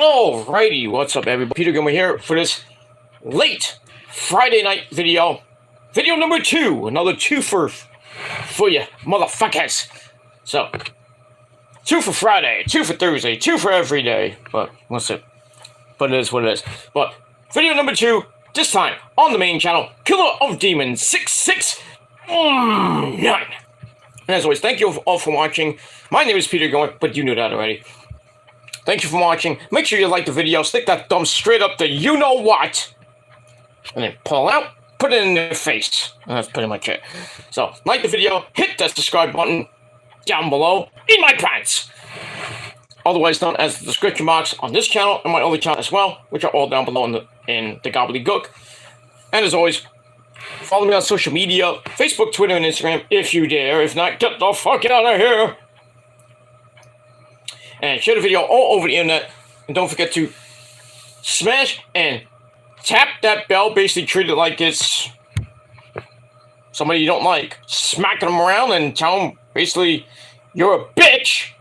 Alrighty, what's up everybody? Peter Gilmer here for this late Friday night video. Video number 2, another twofer for you motherfuckers. So, 2 for Friday, 2 for Thursday, 2 for every day. But, what's it? But it is what it is. But, video number 2, this time on the main channel, Killer of Demons 669. And as always, thank you all for watching. My name is Peter Gilmer, but you knew that already. Thank you for watching. Make sure you like the video. Stick that thumb straight up to you-know-what. And then pull out. Put it in their face. And that's pretty much it. So, like the video. Hit that subscribe button down below. In my pants. Otherwise known as the description box on this channel and my other channel as well. Which are all down below in the gobbledygook. And as always, follow me on social media. Facebook, Twitter, and Instagram if you dare. If not, get the fuck out of here. And share the video all over the internet. And don't forget to smash and tap that bell. Basically treat it like it's somebody you don't like. Smacking them around and tell them basically you're a bitch.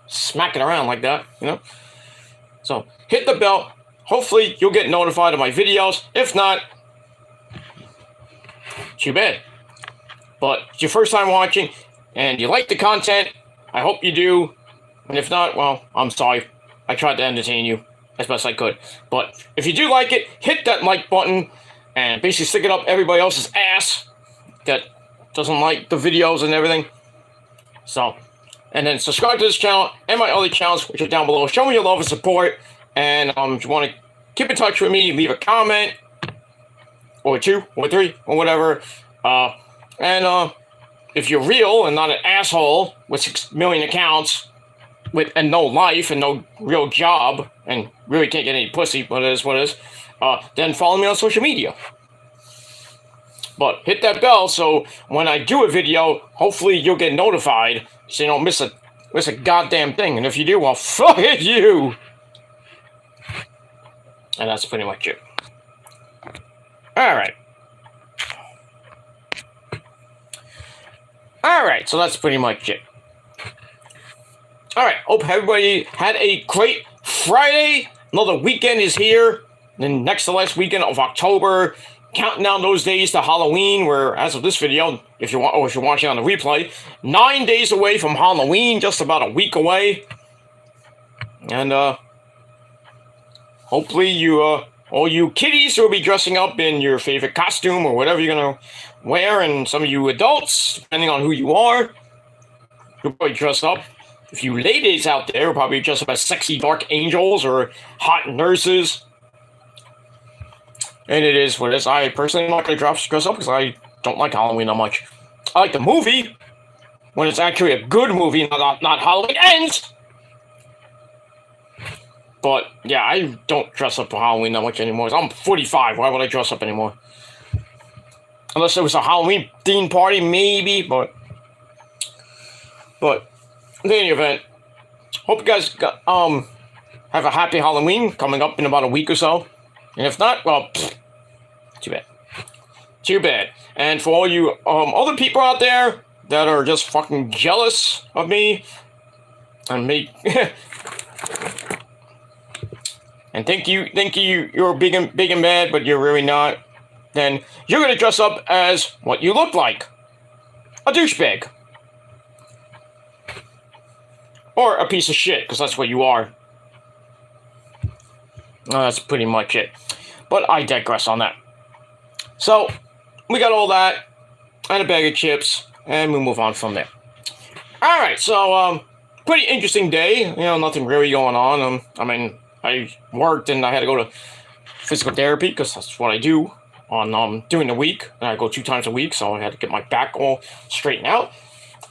Smacking around like that, you know. So hit the bell. Hopefully you'll get notified of my videos. If not, too bad. But it's your first time watching and you like the content, I hope you do, and if not, well, I'm sorry. I tried to entertain you as best I could. But if you do like it, hit that like button and basically stick it up everybody else's ass that doesn't like the videos and everything. So, and then subscribe to this channel and my other channels, which are down below. Show me your love and support, and if you want to keep in touch with me, leave a comment, or 2, or 3, or whatever, if you're real and not an asshole with 6 million accounts and no life and no real job and really can't get any pussy, but it is what it is, then follow me on social media. But hit that bell so when I do a video, hopefully you'll get notified so you don't miss a goddamn thing. And if you do, well, fuck you. And that's pretty much it. Alright. Alright, so that's pretty much it. Alright, hope everybody had a great Friday. Another weekend is here. Then next to last weekend of October. Counting down those days to Halloween, where as of this video, if you're watching on the replay, 9 days away from Halloween, just about a week away. And hopefully you all you kiddies will be dressing up in your favorite costume or whatever you're gonna wear, and some of you adults, depending on who you are, you'll probably dress up. If you ladies out there will probably dress up as sexy dark angels or hot nurses. And it is what it is. I personally am not going to dress up because I don't like Halloween that much. I like the movie when it's actually a good movie, not Halloween Ends. But yeah, I don't dress up for Halloween that much anymore. I'm 45. Why would I dress up anymore? Unless it was a Halloween themed party, maybe. But in any event, hope you guys have a happy Halloween coming up in about a week or so. And if not, well, too bad. Too bad. And for all you other people out there that are just fucking jealous of me and me, and think you're big and bad, but you're really not, then you're gonna dress up as what you look like, a douchebag, or a piece of shit, because that's what you are. That's pretty much it. But I digress on that. So, we got all that, and a bag of chips, and we move on from there. Alright, so, pretty interesting day. You know, nothing really going on. I mean, I worked and I had to go to physical therapy, because that's what I do on during the week. And I go 2 times a week, so I had to get my back all straightened out.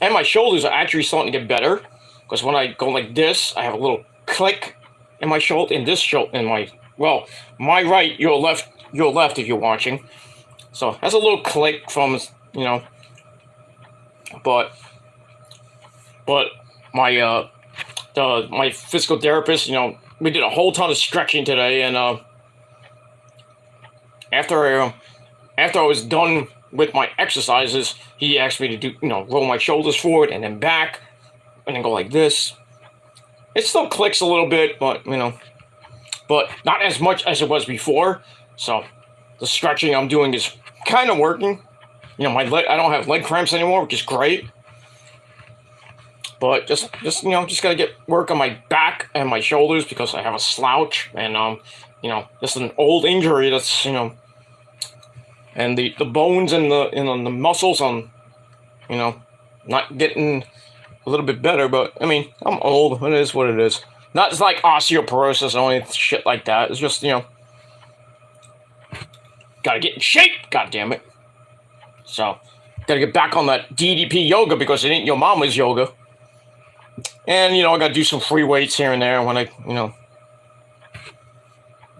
And my shoulders are actually starting to get better, because when I go like this, I have a little click in my shoulder, in this shoulder, in my, well, my right, your left if you're watching. So that's a little click from, you know, but my my physical therapist, you know, we did a whole ton of stretching today, and after I was done with my exercises, he asked me to do, you know, roll my shoulders forward and then back, and then go like this. it still clicks a little bit, but but not as much as it was before. So the stretching I'm doing is kind of working. My leg, I don't have leg cramps anymore, which is great. But just gotta get work on my back and my shoulders because I have a slouch and just an old injury that's and the bones and the muscles on not getting a little bit better. But I mean, I'm old. It is what it is. Not it's like osteoporosis or any shit like that. It's just gotta get in shape. God damn it. So gotta get back on that DDP yoga because it ain't your mama's yoga. And I gotta do some free weights here and there when I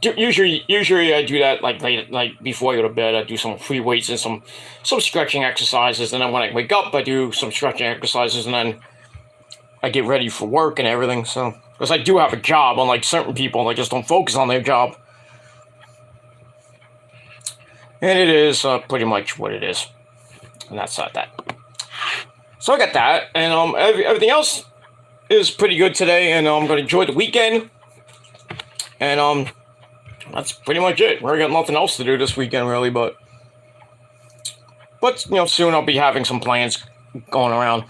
usually I do that like before I go to bed. I do some free weights and some stretching exercises, and then when I wake up I do some stretching exercises, and then I get ready for work and everything. So because I do have a job, unlike certain people, they just don't focus on their job, and it is pretty much what it is, and that's that. So I got that, and everything else is pretty good today, and I'm going to enjoy the weekend, and that's pretty much it. We're got nothing else to do this weekend, really, but soon I'll be having some plans going around,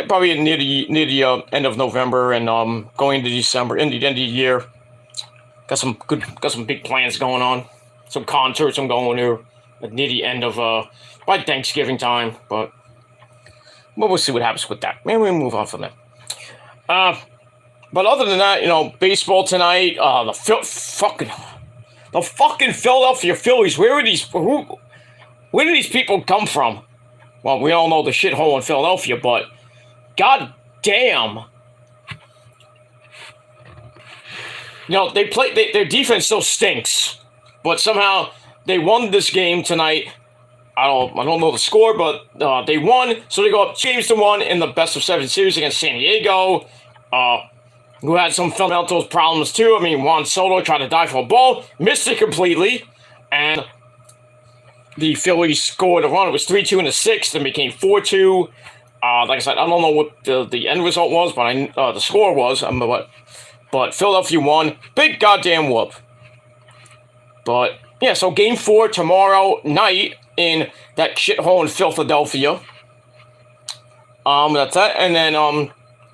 probably near the end of November, and going into December, in the end of the year. Got some big plans going on, some concerts I'm going to near the end of by Thanksgiving time, but we'll see what happens with that. Maybe we'll move on from that. But other than that, baseball tonight. The fucking Philadelphia Phillies. Where did these people come from? Well, we all know the shithole in Philadelphia, but god damn, they play. Their defense still stinks, but somehow they won this game tonight. I don't know the score, but they won, so they go up 2-1 in the best-of-7 series against San Diego, who had some fundamental problems too. I mean, Juan Soto tried to dive for a ball, missed it completely, and the Phillies scored a run. It was 3-2 in the sixth, and became 4-2. Like I said, I don't know what the end result was, but the score was. But Philadelphia won. Big goddamn whoop. But yeah, so Game 4 tomorrow night in that shithole in Philadelphia. That's that. And then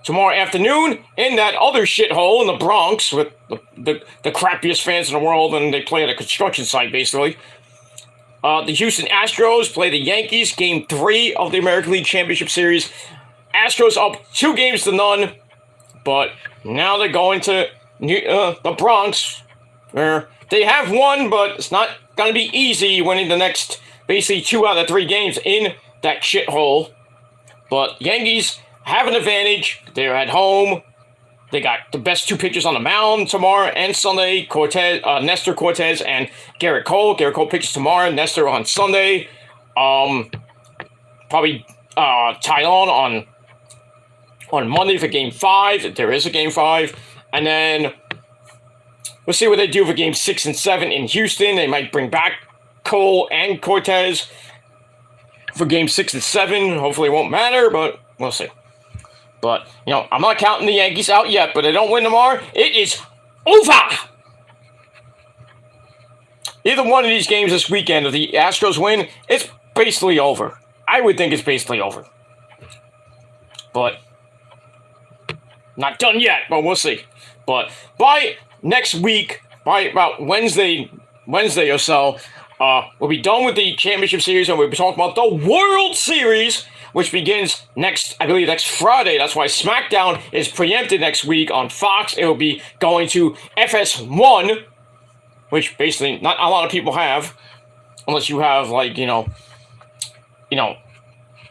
tomorrow afternoon in that other shithole in the Bronx with the crappiest fans in the world, and they play at a construction site basically. The Houston Astros play the Yankees, Game 3 of the American League Championship Series. Astros up 2-0, but now they're going to the Bronx, where they have won, but it's not going to be easy winning the next basically 2 out of 3 games in that shithole. But Yankees have an advantage. They're at home. They got the best 2 pitchers on the mound tomorrow and Sunday. Nestor Cortez and Garrett Cole. Garrett Cole pitches tomorrow. Nestor on Sunday. Probably Tylon on Monday for Game 5. If there is a Game 5. And then we'll see what they do for Game 6 and 7 in Houston. They might bring back Cole and Cortez for Game 6 and 7. Hopefully it won't matter, but we'll see. But, I'm not counting the Yankees out yet, but they don't win tomorrow, it is over! Either one of these games this weekend, if the Astros win, it's basically over. I would think it's basically over. But, not done yet, but we'll see. But by next week, by about Wednesday or so, we'll be done with the championship series, and we'll be talking about the World Series, which begins next Friday. That's why Smackdown is preempted next week on Fox. It will be going to FS1, which basically not a lot of people have, unless you have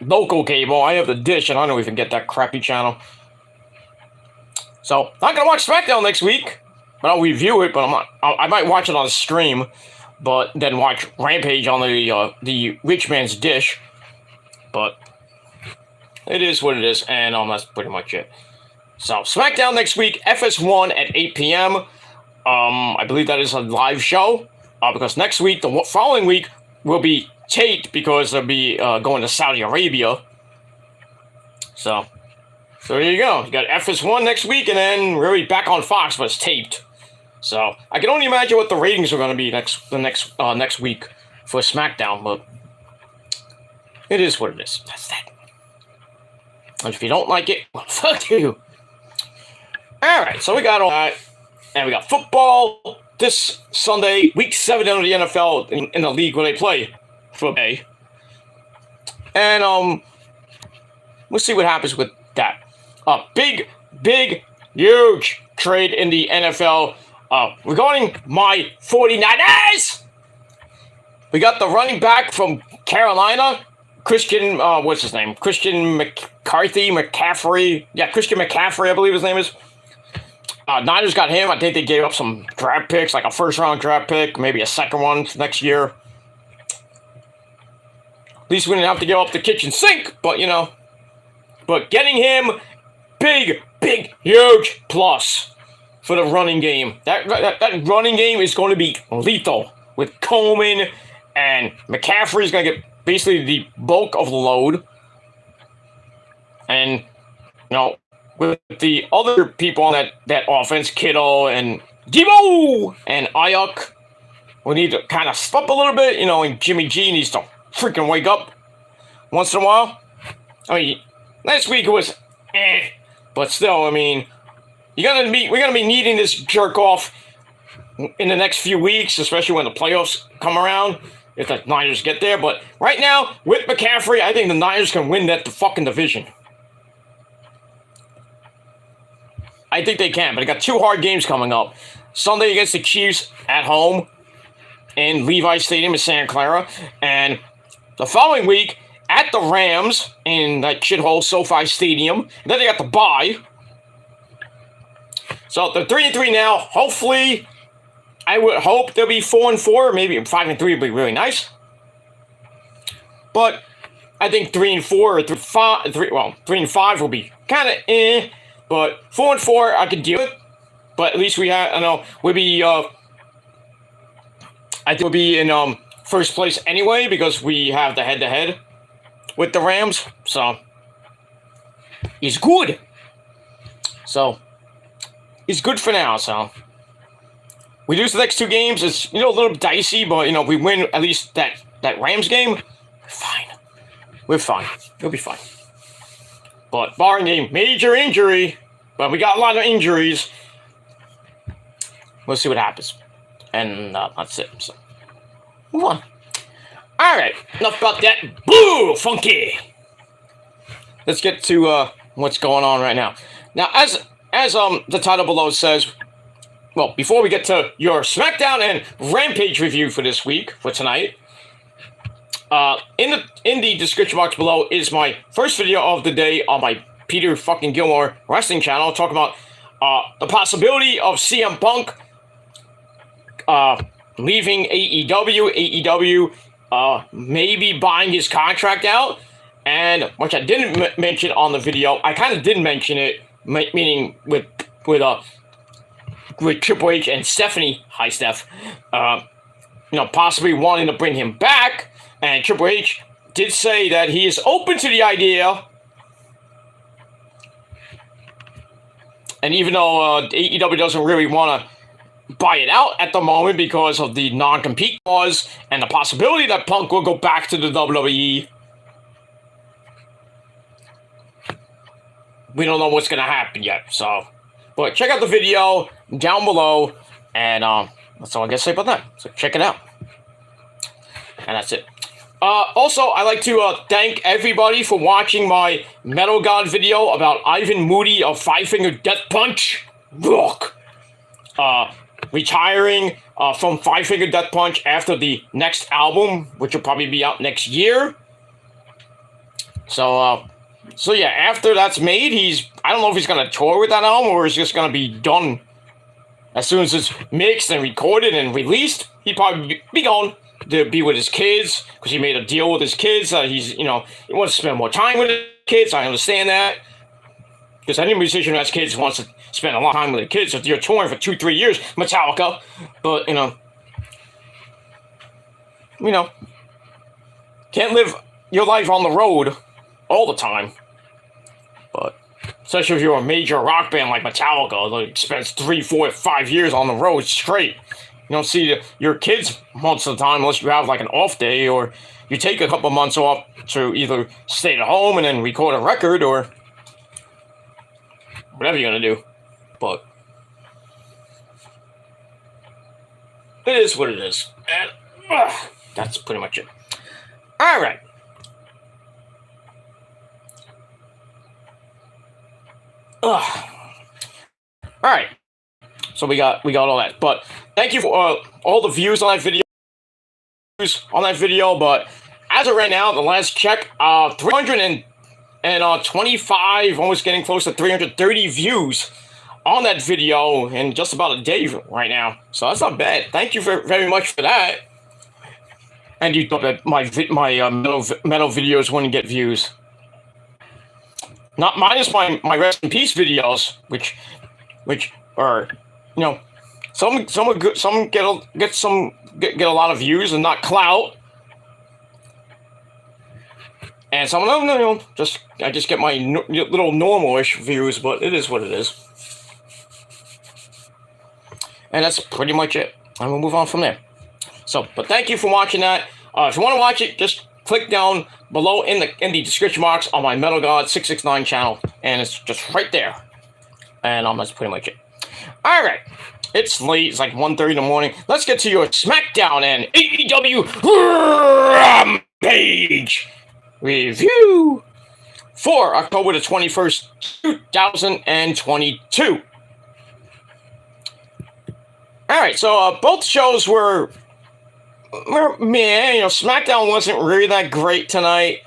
local cable. I have the dish, and I don't even get that crappy channel. So not gonna watch Smackdown next week, but I'll review it. But I might watch it on a stream, but then watch Rampage on the rich man's dish. But it is what it is, and that's pretty much it. So, Smackdown next week, FS1 at 8 p.m. I believe that is a live show, because next week, the following week, will be taped, because they'll be going to Saudi Arabia. So, So there you go. You got FS1 next week, and then really back on Fox, but it's taped. So I can only imagine what the ratings are going to be next week for SmackDown, but it is what it is. That's that. And if you don't like it, well, fuck you. All right, so we got all that, and we got football this Sunday, Week 7 of the NFL in the league where they play football. And we'll see what happens with that. Big, huge trade in the NFL. Regarding my 49ers, we got the running back from Carolina, Christian, what's his name? Christian McCaffrey. Yeah, Christian McCaffrey, I believe his name is. Niners got him. I think they gave up some draft picks, like a first-round draft pick, maybe a second one next year. At least we didn't have to give up the kitchen sink, but, you know. But getting him, big, huge plus for the running game. That running game is going to be lethal with Coleman, and McCaffrey is going to get basically the bulk of the load. And, you know, with the other people on that offense, Kittle and Debo and Ayuk, we need to kind of step up a little bit, you know, and Jimmy G needs to freaking wake up once in a while. I mean, last week it was but still, I mean, we're gonna be needing this jerk off in the next few weeks, especially when the playoffs come around, if the Niners get there. But right now, with McCaffrey, I think the Niners can win that fucking division. I think they can, but they got 2 hard games coming up. Sunday against the Chiefs at home in Levi Stadium in Santa Clara, and the following week at the Rams in that shithole SoFi Stadium. And then they got the bye. So they're 3-3 now. Hopefully, I would hope they'll be 4-4. Maybe 5-3 would be really nice. But I think 3-4 or 3-5 will be kind of But 4-4 I can deal with. But at least we'll be I think we'll be in first place anyway because we have the head-to-head with the Rams, so it's good. So it's good for now. So we lose the next 2 games. It's a little dicey, but we win at least that Rams game. We're fine. We'll be fine. But barring a major injury, but we got a lot of injuries. We'll see what happens, and that's it. So move on. All right, enough about that. Boo, funky. Let's get to what's going on right now. Now, as the title below says, well, before we get to your SmackDown and Rampage review for this week, for tonight, in the description box below is my first video of the day on my Peter fucking Gilmore wrestling channel, talking about the possibility of CM Punk leaving AEW. Maybe buying his contract out, and which I didn't mention on the video. I kind of did mention it, meaning with Triple H and Stephanie. Hi, Steph. Possibly wanting to bring him back, and Triple H did say that he is open to the idea. And even though AEW doesn't really want to buy it out at the moment because of the non-compete clause and the possibility that Punk will go back to the WWE, we don't know what's going to happen yet. So, but check out the video down below, and that's all I got to say about that. So check it out. And that's it. Also, I'd like to thank everybody for watching my Metal God video about Ivan Moody of Five Finger Death Punch. Look. Retiring from Five Finger Death Punch after the next album, which will probably be out next year. So yeah, after that's made, I don't know if he's going to tour with that album or it's just going to be done. As soon as it's mixed and recorded and released, he'd probably be gone to be with his kids, because he made a deal with his kids. He wants to spend more time with his kids. I understand that. Because any musician who has kids wants to spend a lot of time with their kids. If you're touring for 2-3 years, Metallica, but, can't live your life on the road all the time. But Especially if you're a major rock band like Metallica, that spends 3, 4, 5 years on the road straight. You don't see your kids most of the time unless you have like an off day, or you take a couple months off to either stay at home and then record a record, or whatever you're gonna do. But it is what it is. And that's pretty much it. Alright. Alright. So we got all that. But thank you for all the views on that video. But as of right now, the last check, 325, almost getting close to 330 views on that video in just about a day right now. So that's not bad. Thank you very much for that. And you thought that my metal videos wouldn't get views. Not minus my rest in peace videos, which are, you know, some are good, some get a lot of views and not clout, and some of them, you know, I just get my little normal-ish views, but it is what it is. And that's pretty much it. I'm gonna move on from there. So, but thank you for watching that. If you want to watch it, just click down below in the description box on my Metal God 669 channel, and it's just right there. And that's pretty much it. All right, it's late. It's like 1:30 in the morning. Let's get to your Smackdown and AEW Rampage review for October the 21st, 2022. All right, so both shows were man, you know, Smackdown wasn't really that great tonight.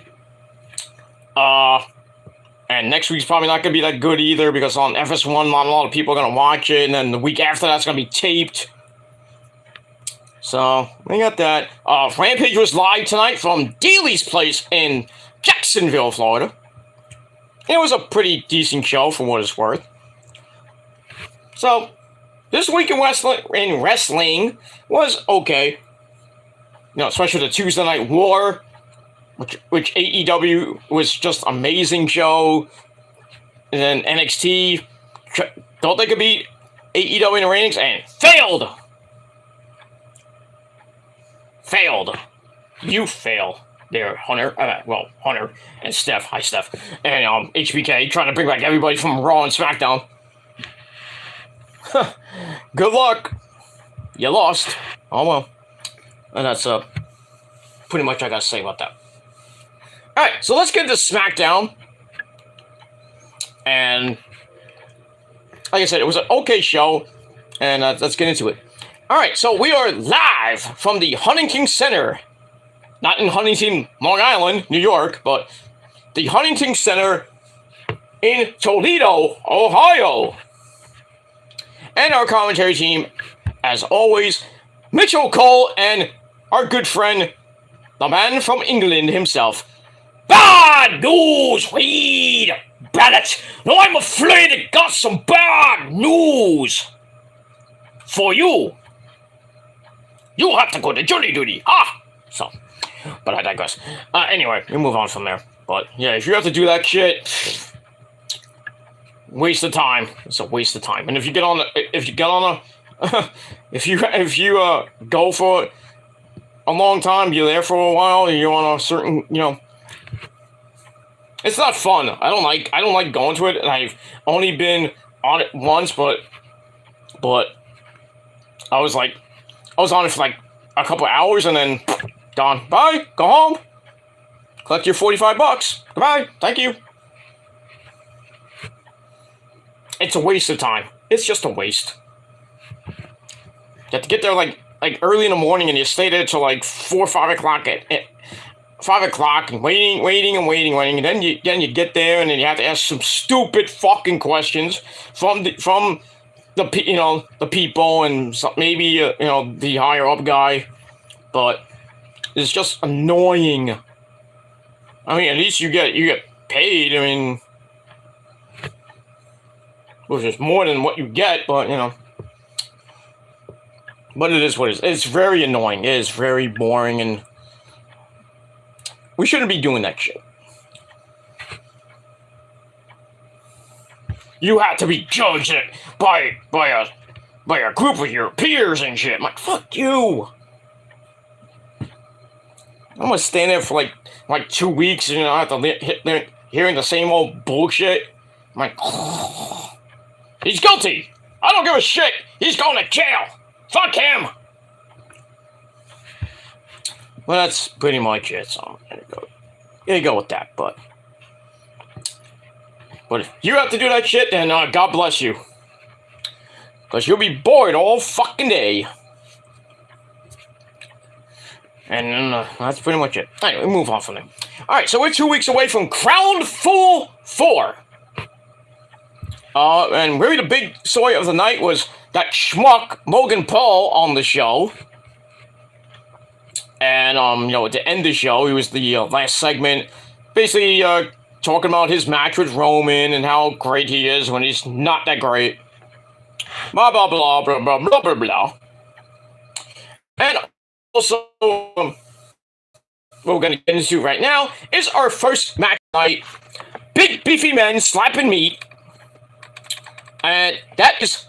And next week's probably not going to be that good either, because on FS1, not a lot of people are going to watch it, and then the week after that's going to be taped. So, we got that. Rampage was live tonight from Daly's Place in Jacksonville, Florida. It was a pretty decent show for what it's worth. So, this week in wrestling was okay. You know, especially the Tuesday Night War, which AEW was just amazing show. And then NXT thought they could beat AEW in the ratings and failed. You fail there, Hunter. Hunter and Steph. Hi, Steph. And HBK trying to bring back everybody from Raw and SmackDown. Good luck. You lost. Oh well. And that's pretty much I gotta say about that. Alright, so let's get to SmackDown. And like I said, it was an okay show. And let's get into it. Alright, so we are live from the Huntington Center. Not in Huntington, Long Island, New York, but the Huntington Center in Toledo, Ohio. And our commentary team, as always, Mitchell Cole and our good friend, the man from England himself, Bad News Reed Bennett. Now I'm afraid I got some bad news for you. You have to go to jury duty. So, but I digress. Anyway, we move on from there. But yeah, if you have to do that shit, waste of time. It's a waste of time. And if you go for a long time, you're there for a while, and you're on a certain, you know, it's not fun. I don't like going to it, and I've only been on it once, but I was on it for like a couple hours, and then gone. Bye. Go home. Collect your $45. Goodbye. Thank you. It's a waste of time. It's just a waste. You have to get there like early in the morning, and you stay there till like 4 or 5 o'clock at 5 o'clock, and waiting, and then you get there, and then you have to ask some stupid fucking questions from the people, and maybe the higher up guy, but it's just annoying. I mean, at least you get paid. I mean, which is more than what you get, but but it is what it is. It's very annoying. It is very boring, and we shouldn't be doing that shit. you have to be judged by a group of your peers and shit. I'm like, fuck you. I'm gonna stand there for like 2 weeks and I have to hearing the same old bullshit. I'm like, he's guilty. I don't give a shit. He's going to jail. Fuck him. Well, that's pretty much it. So I'm gonna go with that. But if you have to do that shit, then God bless you. Because you'll be bored all fucking day. And that's pretty much it. Anyway, we move on from there. Alright, so we're 2 weeks away from Crown Fool 4. And really the big story of the night was that schmuck, Logan Paul, on the show. And, to end the show, he was the last segment, basically talking about his match with Roman and how great he is when he's not that great. Blah, blah, blah, blah, blah, blah, blah, blah. And also, what we're going to get into right now is our first match night. Big, beefy men slapping meat. And that is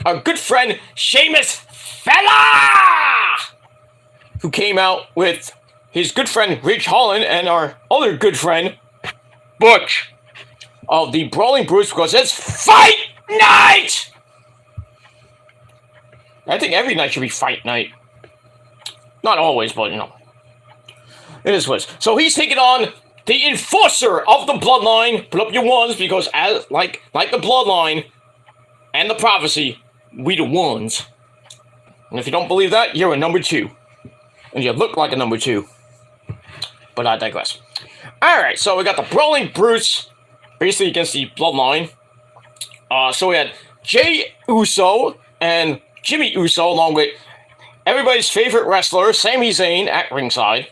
our good friend, Sheamus Fella! Who came out with his good friend, Ridge Holland, and our other good friend, Butch, of the Brawling Brutes, because it's fight night! I think every night should be fight night. Not always, but, it is what it is. So he's taking on the enforcer of the bloodline. Put up your ones, because as like the bloodline and the prophecy, we the ones. And if you don't believe that, you're a number 2. And you look like a number 2. But I digress. Alright, so we got the Brawling Brutes, basically against the bloodline. So we had Jey Uso and Jimmy Uso, along with everybody's favorite wrestler, Sami Zayn, at ringside.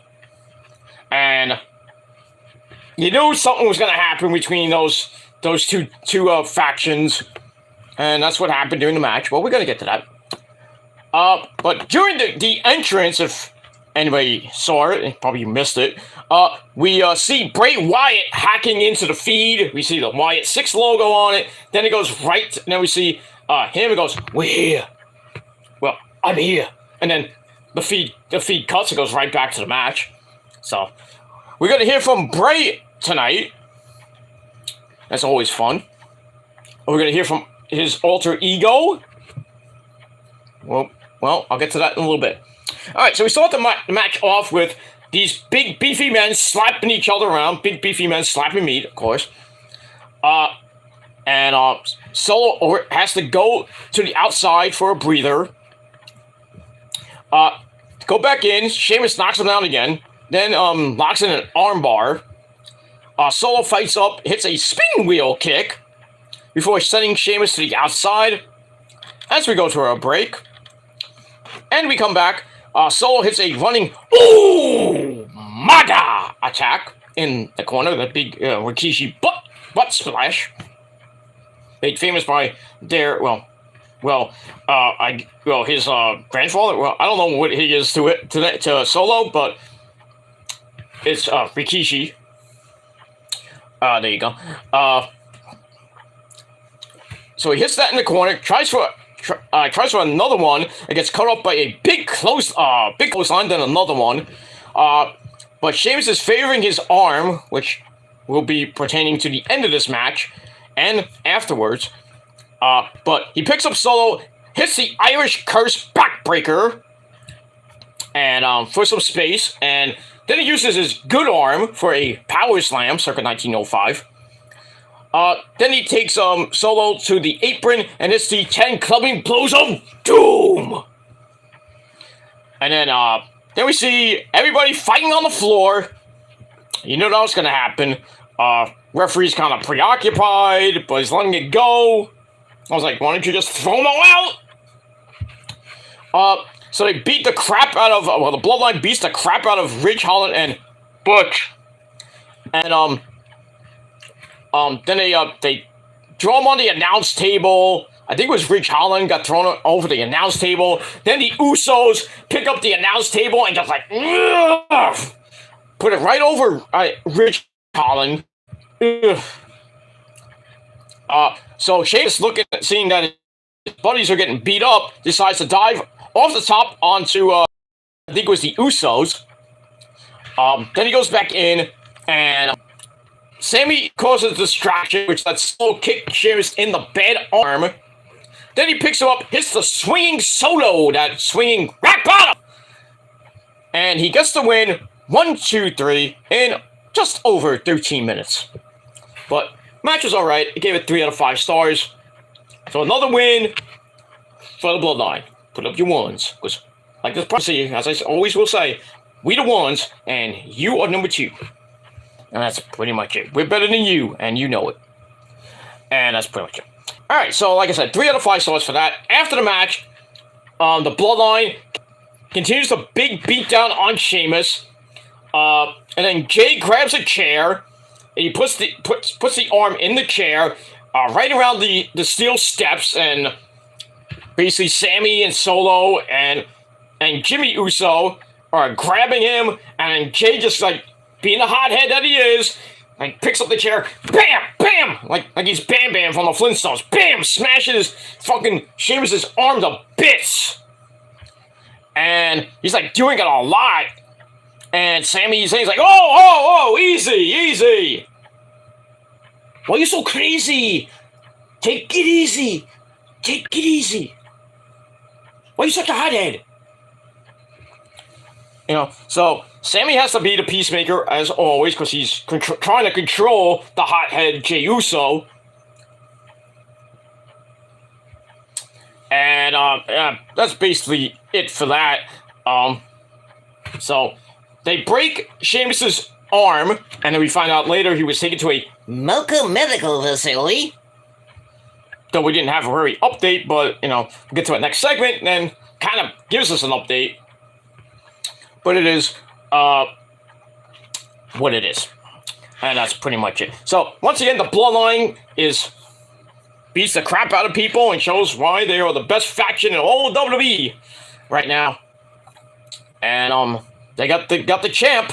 And you knew something was going to happen between those two factions. And that's what happened during the match. Well, we're going to get to that. But during the entrance, if anybody saw it, probably missed it, we see Bray Wyatt hacking into the feed. We see the Wyatt 6 logo on it. Then it goes right, and then we see him. It goes, we're here. Well, I'm here. And then the feed cuts. It goes right back to the match. So we're going to hear from Bray tonight. That's always fun. We're going to hear from his alter ego. Well, I'll get to that in a little bit. Alright, so we start the match off with these big, beefy men slapping each other around. Big, beefy men slapping meat, of course. And Solo has to go to the outside for a breather. Go back in. Sheamus knocks him down again. Then locks in an armbar. Solo fights up, hits a spin wheel kick before sending Sheamus to the outside. As we go to our break. And we come back. Solo hits a running MAGA attack in the corner. The big Rikishi butt splash. Made famous by their, his grandfather. Well, I don't know what he is to Solo, but it's Rikishi. There you go. So he hits that in the corner, tries for another one. It gets cut off by a big clothesline, then another one. But Sheamus is favoring his arm, which will be pertaining to the end of this match and afterwards. But he picks up Solo, hits the Irish Curse backbreaker, and for some space, and then he uses his good arm for a power slam, circa 1905. Then he takes Solo to the apron and hits the 10 clubbing blows of doom. And then we see everybody fighting on the floor. You know that was going to happen. Referee's kind of preoccupied, but he's letting it go. I was like, why don't you just throw them all out? So they beat the crap out of, the Bloodline beats the crap out of Ridge Holland and Butch. And, then they draw him on the announce table. I think it was Ridge Holland got thrown over the announce table. Then the Usos pick up the announce table and just like, ugh, put it right over Ridge Holland. Ugh. So Sheamus, seeing that his buddies are getting beat up, decides to dive off the top onto, I think it was the Usos. Then he goes back in, and Sammy causes a distraction, which lets Solo kick Sheamus in the bad arm. Then he picks him up, hits the swinging solo, that swinging rock bottom! And he gets the win, 1, 2, 3, in just over 13 minutes. But match was alright. I gave it 3 out of 5 stars. So another win for the Bloodline. Put up your ones. Because, like this prophecy, as I always will say, we the ones, and you are number 2. And that's pretty much it. We're better than you, and you know it. And that's pretty much it. Alright, so like I said, 3 out of 5 stars for that. After the match, the Bloodline continues the big beatdown on Sheamus. And then Jay grabs a chair, and he puts the arm in the chair, right around the steel steps, and basically Sammy and Solo and Jimmy Uso are grabbing him, and Jay just, like, being the hothead that he is, like, picks up the chair, bam, bam, like he's Bam Bam from the Flintstones, bam, smashes fucking Sheamus' arm to bits. And he's, like, doing it a lot. And Sammy's like, oh, easy. Why are you so crazy? Take it easy. Why are you such a hothead? You know, so Sammy has to be the peacemaker, as always, because he's trying to control the hothead Jey Uso. And, that's basically it for that. So they break Sheamus' arm, and then we find out later he was taken to a Mocha medical facility. Though we didn't have a very update, but, you know, we'll get to it next segment, and then kind of gives us an update. But it is, what it is. And that's pretty much it. So, once again, the Bloodline beats the crap out of people and shows why they are the best faction in all of WWE right now. And, they got the champ,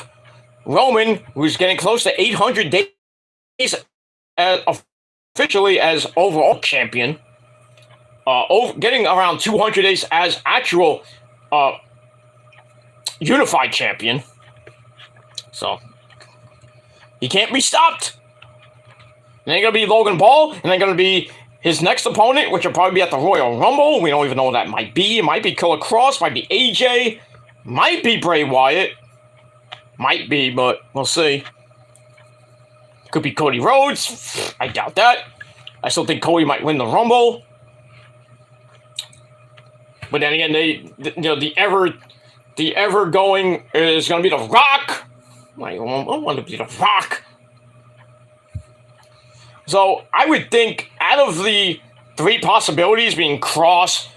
Roman, who's getting close to 800 days officially as overall champion. Getting around 200 days as actual, unified champion. So he can't be stopped. And then gonna be Logan Paul, and then gonna be his next opponent, which will probably be at the Royal Rumble. We don't even know what that might be. It might be Killer Cross, might be AJ, might be Bray Wyatt. Might be, but we'll see. Could be Cody Rhodes. I doubt that. I still think Cody might win the Rumble. But then again, the ever going is going to be The Rock. I want to be The Rock. So I would think out of the 3 possibilities being Cross,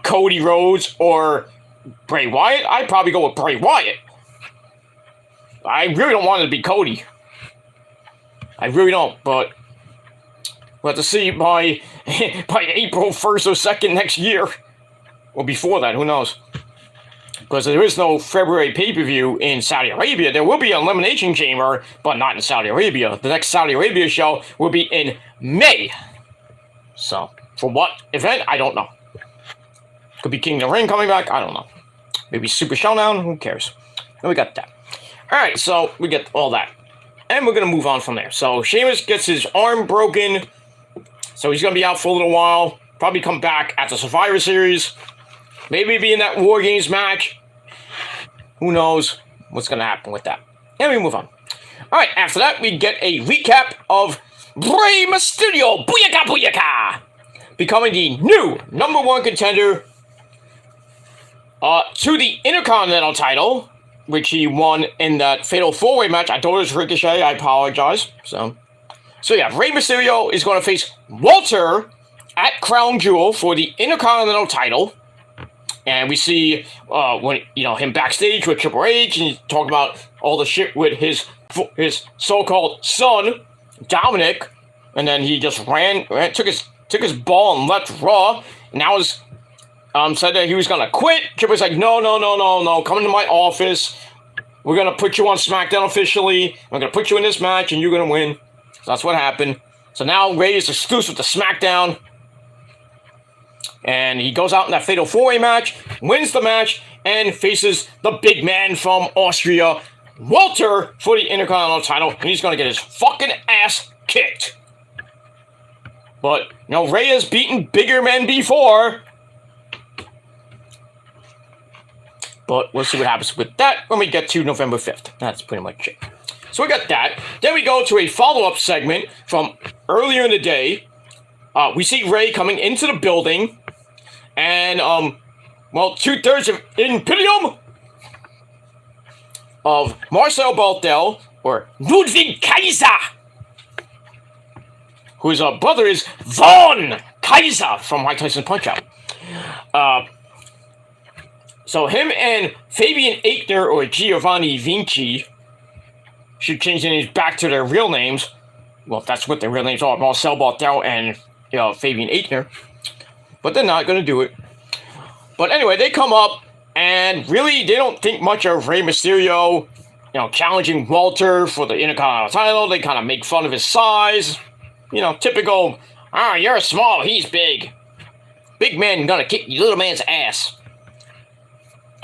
Cody Rhodes, or Bray Wyatt, I'd probably go with Bray Wyatt. I really don't want it to be Cody. I really don't, but we'll have to see by April 1st or 2nd next year. Or before that, who knows? Because there is no February pay-per-view in Saudi Arabia. There will be an Elimination Chamber, but not in Saudi Arabia. The next Saudi Arabia show will be in May. So, for what event? I don't know. Could be King of the Ring coming back. I don't know. Maybe Super Showdown. Who cares? And we got that. Alright, so we get all that. And we're going to move on from there. So, Sheamus gets his arm broken. So, he's going to be out for a little while. Probably come back at the Survivor Series. Maybe be in that War Games match. Who knows what's going to happen with that. And we move on. Alright, after that, we get a recap of Rey Mysterio. Booyaka, booyaka! Becoming the new #1 contender to the Intercontinental title, which he won in that Fatal 4-Way match. I thought it was Ricochet. I apologize. So yeah, Rey Mysterio is going to face Walter at Crown Jewel for the Intercontinental title. And we see him backstage with Triple H, and he's talking about all the shit with his so-called son, Dominic, and then he just took his ball and left Raw. And now said that he was gonna quit. Triple H's like, no, come into my office. We're gonna put you on Smackdown officially. I'm gonna put you in this match, and you're gonna win. So that's what happened. So now Rey is exclusive to Smackdown. And he goes out in that Fatal 4-Way match, wins the match, and faces the big man from Austria, Walter, for the Intercontinental title. And he's going to get his fucking ass kicked. But, you know, Rey has beaten bigger men before. But we'll see what happens with that when we get to November 5th. That's pretty much it. So we got that. Then we go to a follow-up segment from earlier in the day. We see Rey coming into the building. And, well, 2/3 of Imperium of Marcel Barthel, or Ludwig Kaiser, whose brother is Von Kaiser from Mike Tyson's Punch-Out. So him and Fabian Aichner, or Giovanni Vinci, should change their names back to their real names. Well, if that's what their real names are, Marcel Barthel and Fabian Aichner. But they're not going to do it. But anyway, they come up, and really, they don't think much of Rey Mysterio, challenging Walter for the Intercontinental title. They kind of make fun of his size. Typical, you're small, he's big. Big man gonna kick your little man's ass.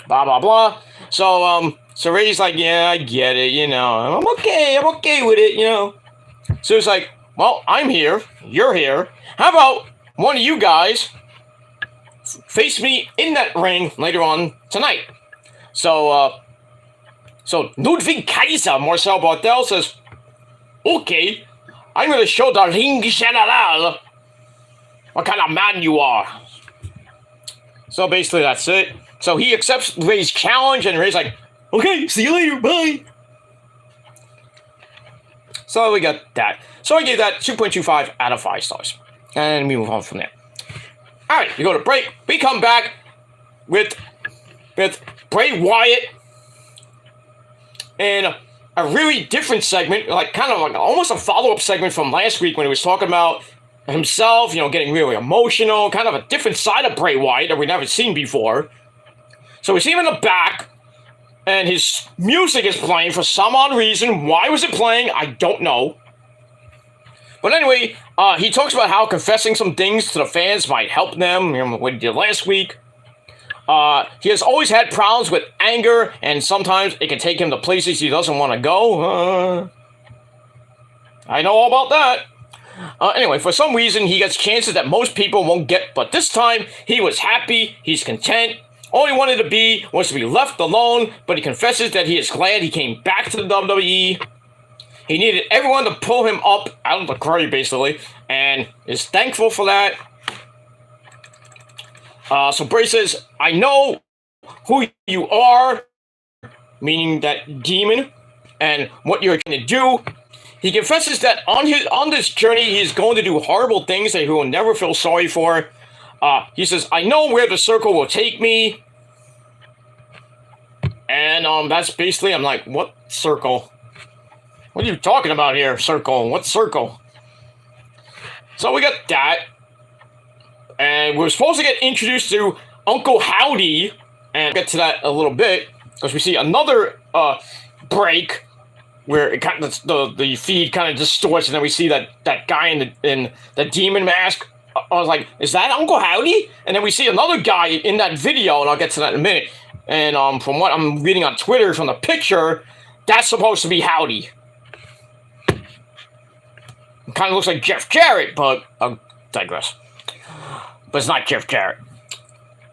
Blah, blah, blah. So Rey's like, yeah, I get it, I'm okay with it, So it's like, well, I'm here, you're here. How about one of you guys face me in that ring later on tonight? So Ludwig Kaiser, Marcel Barthel, says, okay, I'm going to show the Ring General what kind of man you are. So basically that's it. So he accepts Rey's challenge, and Rey's like, okay, see you later, bye. So we got that. So I gave that 2.25 out of 5 stars. And we move on from there. Alright, we go to break. We come back with Bray Wyatt in a really different segment, kind of almost a follow-up segment from last week when he was talking about himself, getting really emotional, kind of a different side of Bray Wyatt that we've never seen before. So we see him in the back, and his music is playing for some odd reason. Why was it playing? I don't know. But anyway, he talks about how confessing some things to the fans might help them, what he did last week. He has always had problems with anger, and sometimes it can take him to places he doesn't want to go. I know all about that. Anyway, for some reason, he gets chances that most people won't get, but this time, he was happy, he's content. All he wanted to be was to be left alone, but he confesses that he is glad he came back to the WWE. He needed everyone to pull him up out of the curry, basically, and is thankful for that. So Bray says, I know who you are, meaning that demon, and what you're going to do. He confesses that on this journey, he's going to do horrible things that he will never feel sorry for. He says, I know where the circle will take me. And that's basically, I'm like, what circle? What are you talking about here, circle? What circle? So we got that. And we're supposed to get introduced to Uncle Howdy. And we'll get to that a little bit. Because we see another break where it kind of, the feed kind of distorts. And then we see that guy in the demon mask. I was like, is that Uncle Howdy? And then we see another guy in that video, and I'll get to that in a minute. And from what I'm reading on Twitter from the picture, that's supposed to be Howdy. It kind of looks like Jeff Jarrett, but I'll digress. But it's not Jeff Jarrett.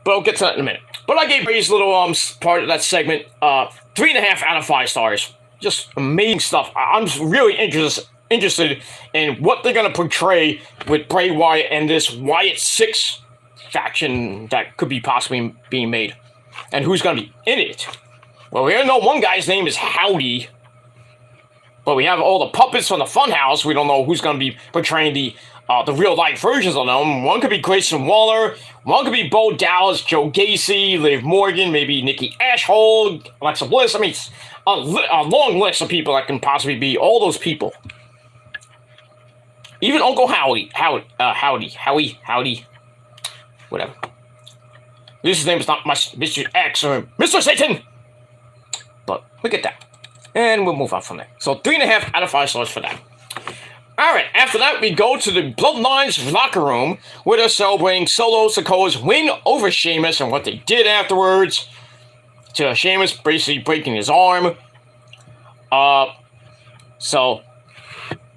But I'll get to that in a minute. But I gave Bray's little part of that segment 3.5 out of 5 stars. Just amazing stuff. I'm really interested in what they're going to portray with Bray Wyatt and this Wyatt 6 faction that could be possibly being made. And who's going to be in it? Well, we know one guy's name is Howdy. But we have all the puppets from the Funhouse. We don't know who's going to be portraying the real-life versions of them. One could be Grayson Waller. One could be Bo Dallas, Joe Gacy, Liv Morgan, maybe Nikki Ashhole, Alexa Bliss. I mean, a long list of people that can possibly be all those people. Even Uncle Howdy, whatever. His name is not Mr. X or Mr. Satan. But look at that. And we'll move on from there. So 3.5 out of 5 stars for that. Alright, after that, we go to the Bloodline's locker room, where they're celebrating Solo Sikoa's win over Sheamus and what they did afterwards. To Sheamus basically breaking his arm. So,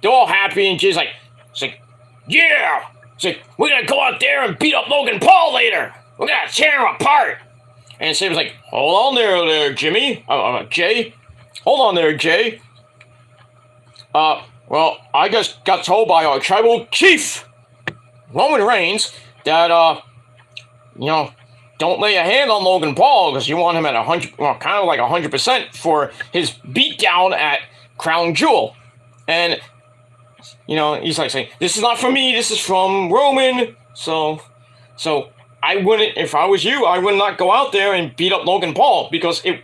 they're all happy, and Jay's like, yeah! It's like, we're gonna go out there and beat up Logan Paul later! We're gonna tear him apart! And Sheamus like, hold on there, Jimmy. Jay? Hold on there, Jay. Well, I just got told by our tribal chief, Roman Reigns, that, don't lay a hand on Logan Paul because you want him at 100, well, kind of like 100% for his beatdown at Crown Jewel. And, he's like saying, this is not from me, this is from Roman. So I wouldn't, if I was you, I would not go out there and beat up Logan Paul because it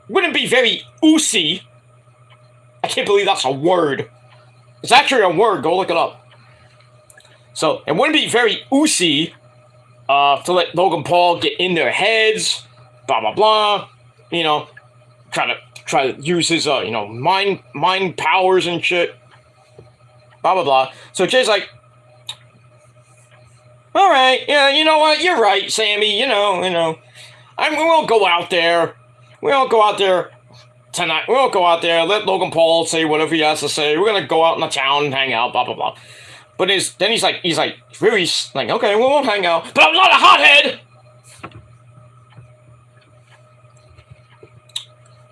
wouldn't be very oozy. I can't believe that's a word. It's actually a word. Go look it up. So it wouldn't be very oozy to let Logan Paul get in their heads, blah blah blah. Try to use his mind powers and shit, blah blah blah. So Jay's like, all right, yeah, you know what? You're right, Sammy. We won't go out there. We won't go out there tonight. We won't go out there. Let Logan Paul say whatever he has to say. We're gonna go out in the town and hang out. Blah blah blah. But then he's like, very like, okay, we won't hang out. But I'm not a hothead.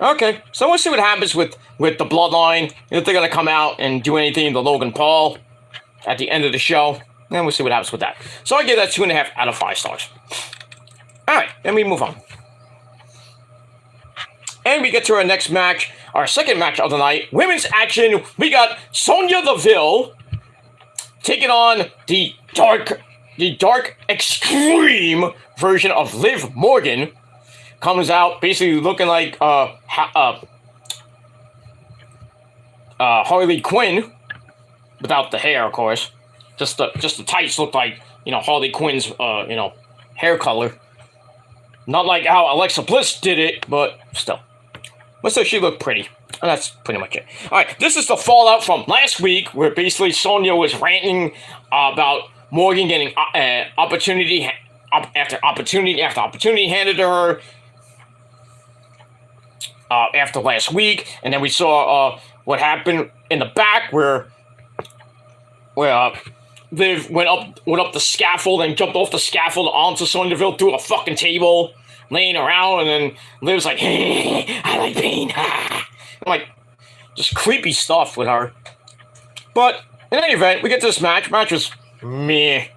Okay, so we'll see what happens with the Bloodline. If they're gonna come out and do anything to Logan Paul at the end of the show. And we'll see what happens with that. So I give that 2.5 out of 5 stars. Alright, then we move on. And we get to our next match, our second match of the night. Women's action. We got Sonya Deville taking on the dark extreme version of Liv Morgan. Comes out basically looking like Harley Quinn. Without the hair, of course. Just the tights look like, Harley Quinn's, hair color. Not like how Alexa Bliss did it, but still. But still, she looked pretty. And that's pretty much it. Alright, this is the fallout from last week, where basically Sonya was ranting about Morgan getting opportunity after opportunity handed to her after last week. And then we saw what happened in the back, where Liv went up the scaffold and jumped off the scaffold onto Sonya Deville through a fucking table, laying around, and then Liv's like, hey, I like pain. Like, just creepy stuff with her. But in any event, we get to this match. Match was meh.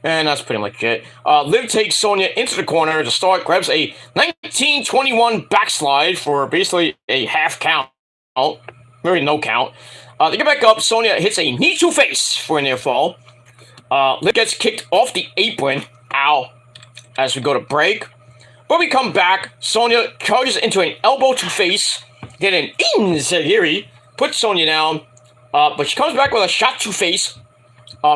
And that's pretty much it. Liv takes Sonya into the corner to start, grabs a 1921 backslide for basically a half count. Really no count. They get back up. Sonya hits a knee to face for a near fall. Liv gets kicked off the apron. Ow. As we go to break. But we come back. Sonya charges into an elbow to face. Get an enziguri. Puts Sonya down. But she comes back with a shot to face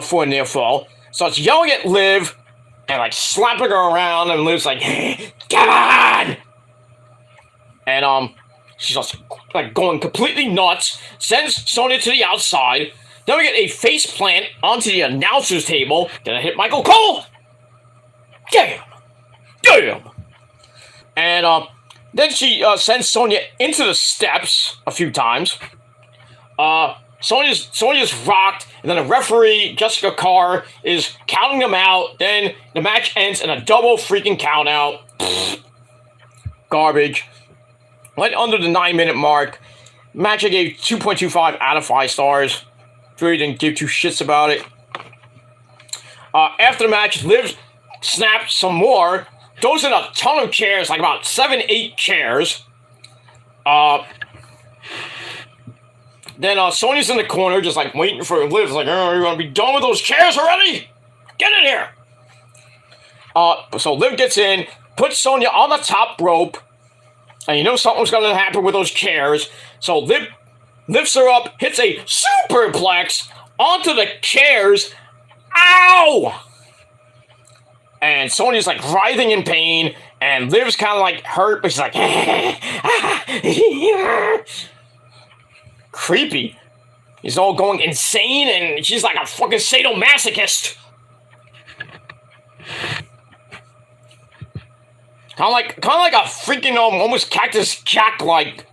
for a near fall. Starts yelling at Liv. And slapping her around. And Liv's like, come on! And she's just going completely nuts. Sends Sonya to the outside. Then we get a face plant onto the announcer's table. Gonna hit Michael Cole. Damn. And then she sends Sonya into the steps a few times. Sonya's rocked, and then the referee, Jessica Carr, is counting them out. Then the match ends in a double freaking count out. Garbage. Went under the 9-minute mark. Match I gave 2.25 out of 5 stars. Really didn't give 2 shits about it. After the match, Liv snapped some more. Throws in a ton of chairs, like about 7-8 chairs. Then Sonya's in the corner, just waiting for Liv. Like, oh, you're gonna be done with those chairs already? Get in here! So Liv gets in, puts Sonya on the top rope. And something's gonna happen with those chairs. So Liv lifts her up, hits a superplex onto the chairs. Ow! And Sonya's writhing in pain, and Liv's kind of hurt, but she's like, creepy. He's all going insane, and she's like a fucking sadomasochist. Kind of like a freaking almost Cactus Jack like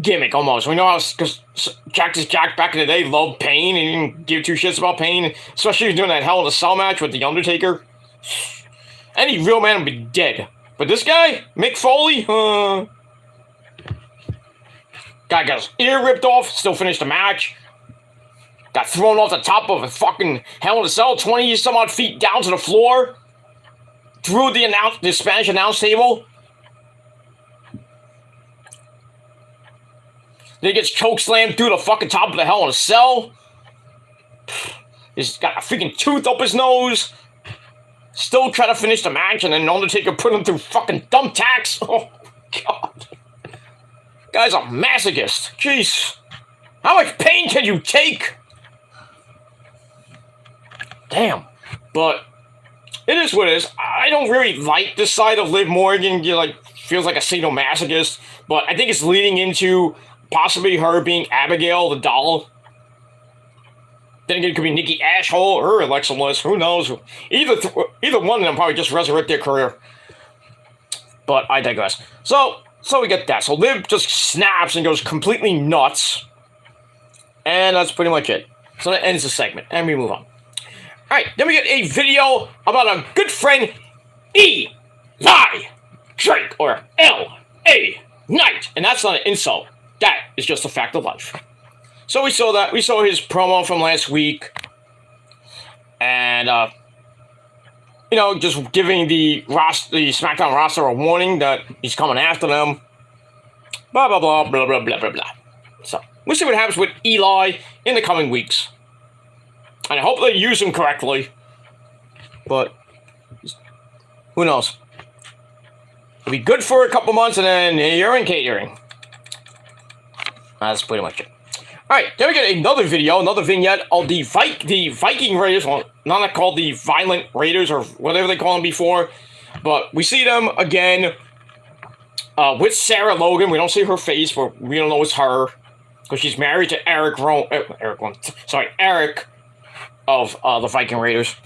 gimmick almost. We know how because Cactus Jack back in the day loved Pain and he didn't give two shits about Pain, especially doing that Hell in a Cell match with the Undertaker. Any real man would be dead, but this guy, Mick Foley, guy got his ear ripped off, still finished the match. Got thrown off the top of a fucking Hell in a Cell, 20 some odd feet down to the floor. Through the Spanish announce table. Then he gets chokeslammed through the fucking top of the Hell in a Cell. He's got a freaking tooth up his nose. Still trying to finish the match, and then Undertaker put him through fucking thumbtacks. Oh, God. Guy's a masochist. Jeez. How much pain can you take? Damn. But it is what it is. I don't really like this side of Liv Morgan. Feels like a sadomasochist. But I think it's leading into possibly her being Abigail the doll. Then again, it could be Nikki Ashhole or Alexa Bliss. Who knows? Either one of them probably just resurrect their career. But I digress. So we get that. So Liv just snaps and goes completely nuts. And that's pretty much it. So that ends the segment. And we move on. Alright, then we get a video about a good friend, Eli Drake, or L.A. Knight. And that's not an insult. That is just a fact of life. So we saw that. We saw his promo from last week. And, just giving the SmackDown roster a warning that he's coming after them. Blah, blah, blah, blah, blah, blah, blah, blah. So, we'll see what happens with Eli in the coming weeks. And I hope they use him correctly. But who knows? It'll be good for a couple months, and then you're in catering. That's pretty much it. Alright, then we get another video, another vignette of the Viking Raiders. Well, not called the Violent Raiders, or whatever they call them before. But we see them again with Sarah Logan. We don't see her face, but we don't know it's her. Because she's married to Eric of the Viking Raiders.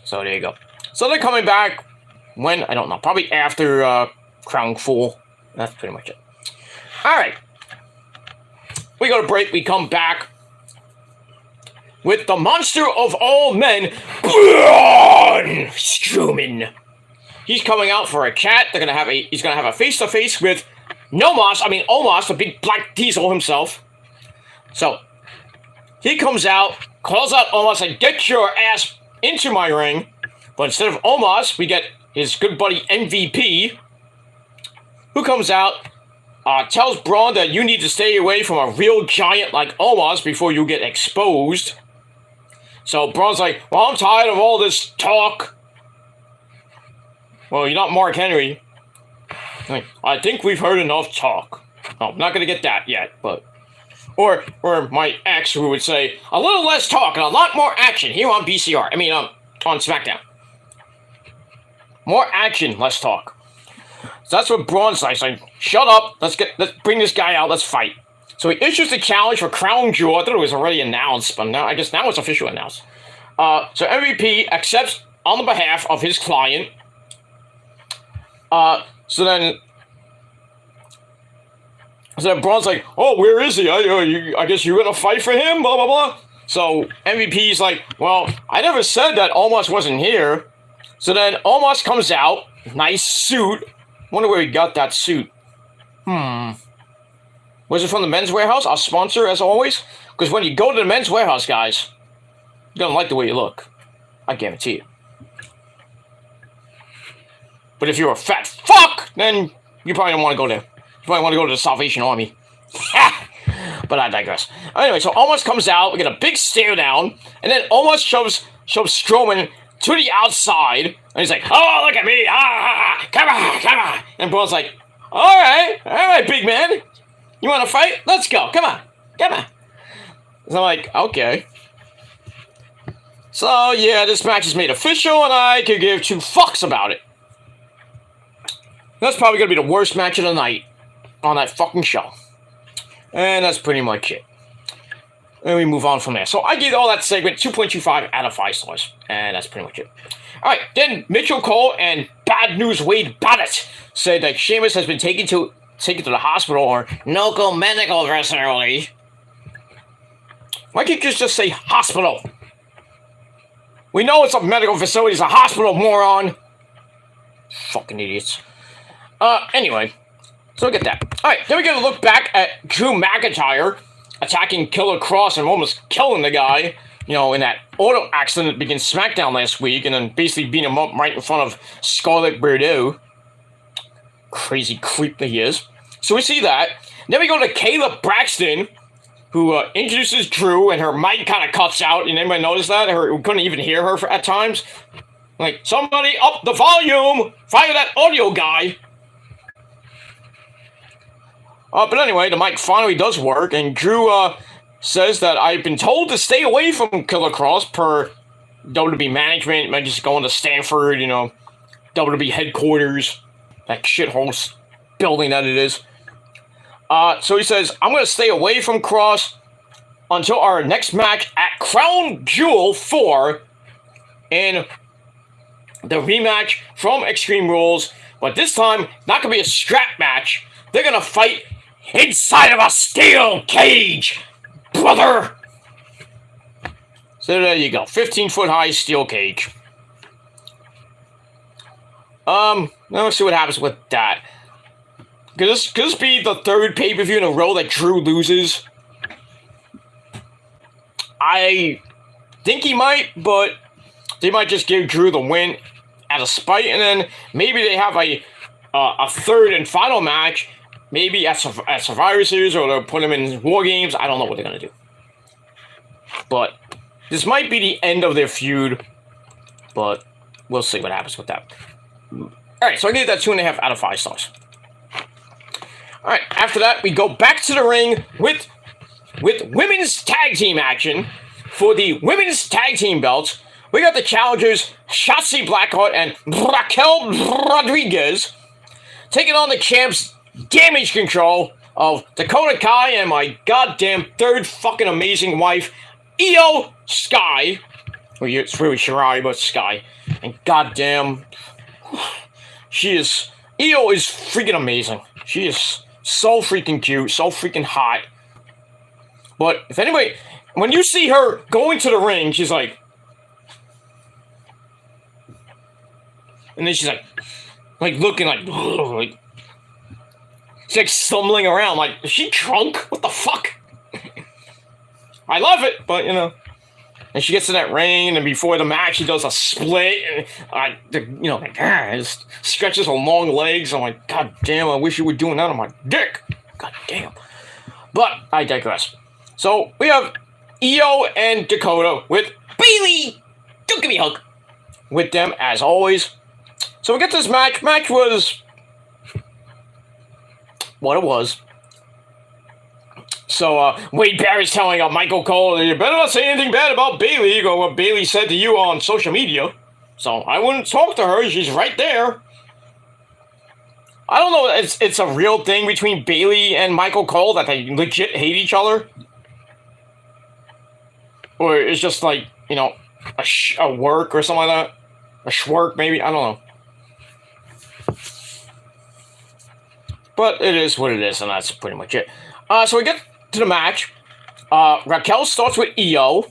So there you go. So they're coming back when? I don't know. Probably after Crown Jewel. That's pretty much it. Alright. We go to break. We come back with the monster of all men, Braun Strowman. He's coming out for a chat. He's gonna have a face-to-face with Omos, the big black diesel himself. So he comes out, calls out Omos and get your ass into my ring. But instead of Omos, we get his good buddy MVP, who comes out, tells Braun that you need to stay away from a real giant like Omos before you get exposed. So Braun's like, well, I'm tired of all this talk. Well, you're not Mark Henry. Like, I think we've heard enough talk. Oh, I'm not going to get that yet, but... Or my ex who would say, a little less talk and a lot more action here on BCR. On SmackDown. More action, less talk. So that's what Braun's like. So shut up. Let's bring this guy out. Let's fight. So he issues the challenge for Crown Jewel. I thought it was already announced, but now it's officially announced. So MVP accepts on the behalf of his client. So then Braun's like, oh, where is he? I guess you're gonna fight for him, blah, blah, blah. So MVP's like, well, I never said that Omos wasn't here. So then Omos comes out, nice suit. Wonder where he got that suit. Was it from the Men's Warehouse? Our sponsor, as always. Because when you go to the Men's Warehouse, guys, you're gonna like the way you look. I guarantee you. But if you're a fat fuck, then you probably don't want to go there. You probably want to go to the Salvation Army. But I digress. Anyway, so Omos comes out, we get a big stare down, and then Omos shoves Strowman to the outside, and he's like, oh, look at me, come on. And Braun's like, all right, big man. You want to fight? Let's go, come on. So I'm like, okay. So, yeah, this match is made official, and I could give two fucks about it. That's probably going to be the worst match of the night on that fucking show. And that's pretty much it. And we move on from there. So I gave all that segment 2.25 out of 5 stars. And that's pretty much it. Alright, then Mitchell Cole and Bad News Wade Barrett said that Sheamus has been taken to the hospital or local medical facility. Why can't you just say hospital? We know it's a medical facility, it's a hospital, moron. Fucking idiots. Anyway, so we get that. Alright, then we get a look back at Drew McIntyre attacking Killer Cross and almost killing the guy, you know, in that auto accident that began SmackDown last week, and then basically beating him up right in front of Scarlett Bordeaux. Crazy creep that he is. So we see that. Then we go to Kayla Braxton, who introduces Drew, and her mic kind of cuts out. And anybody notice that? We couldn't even hear her at times. Like, somebody up the volume! Fire that audio guy! But anyway, the mic finally does work, and Drew says that I've been told to stay away from Killer Cross per WWE management. Might just going to Stanford, you know, WWE headquarters, that shithole building that it is. So he says, I'm going to stay away from Cross until our next match at Crown Jewel 4 in the rematch from Extreme Rules. But this time, not going to be a strap match. They're going to fight inside of a steel cage, brother! So there you go. 15-foot high steel cage. Let's see what happens with that. Could this be the third pay-per-view in a row that Drew loses? I think he might, but they might just give Drew the win out of spite, and then maybe they have a third and final match, maybe at Survivor Series, or they'll put him in War Games. I don't know what they're going to do. But this might be the end of their feud, but we'll see what happens with that. Alright, so I gave that 2.5 out of 5 stars. Alright, after that, we go back to the ring with women's tag team action for the women's tag team belts. We got the challengers, Shotzi Blackheart and Raquel Rodriguez, taking on the champs, Damage Control of Dakota Kai and my goddamn third fucking amazing wife, Io Sky. Well, it's really Shirai, but Sky. And goddamn, Io is freaking amazing. She is so freaking cute, so freaking hot. But if anybody, when you see her going to the ring, she's like, and then she's like looking like she's like stumbling around, like, is she drunk? What the fuck? I love it, but you know. And she gets in that ring, and before the match, she does a split, and just stretches her long legs. I'm like, God damn, I wish you were doing that on my dick. God damn. But I digress. So we have Io and Dakota with Bayley. Don't give me a hug. With them as always. So we get this match. Match was what it was. So, Wade Barrett's telling Michael Cole, you better not say anything bad about Bayley, or what Bayley said to you on social media. So, I wouldn't talk to her, she's right there. I don't know, it's a real thing between Bayley and Michael Cole, that they legit hate each other. Or it's just like, you know, a work or something like that. A schwork, maybe, I don't know. But it is what it is, and that's pretty much it. So we get to the match. Raquel starts with Io,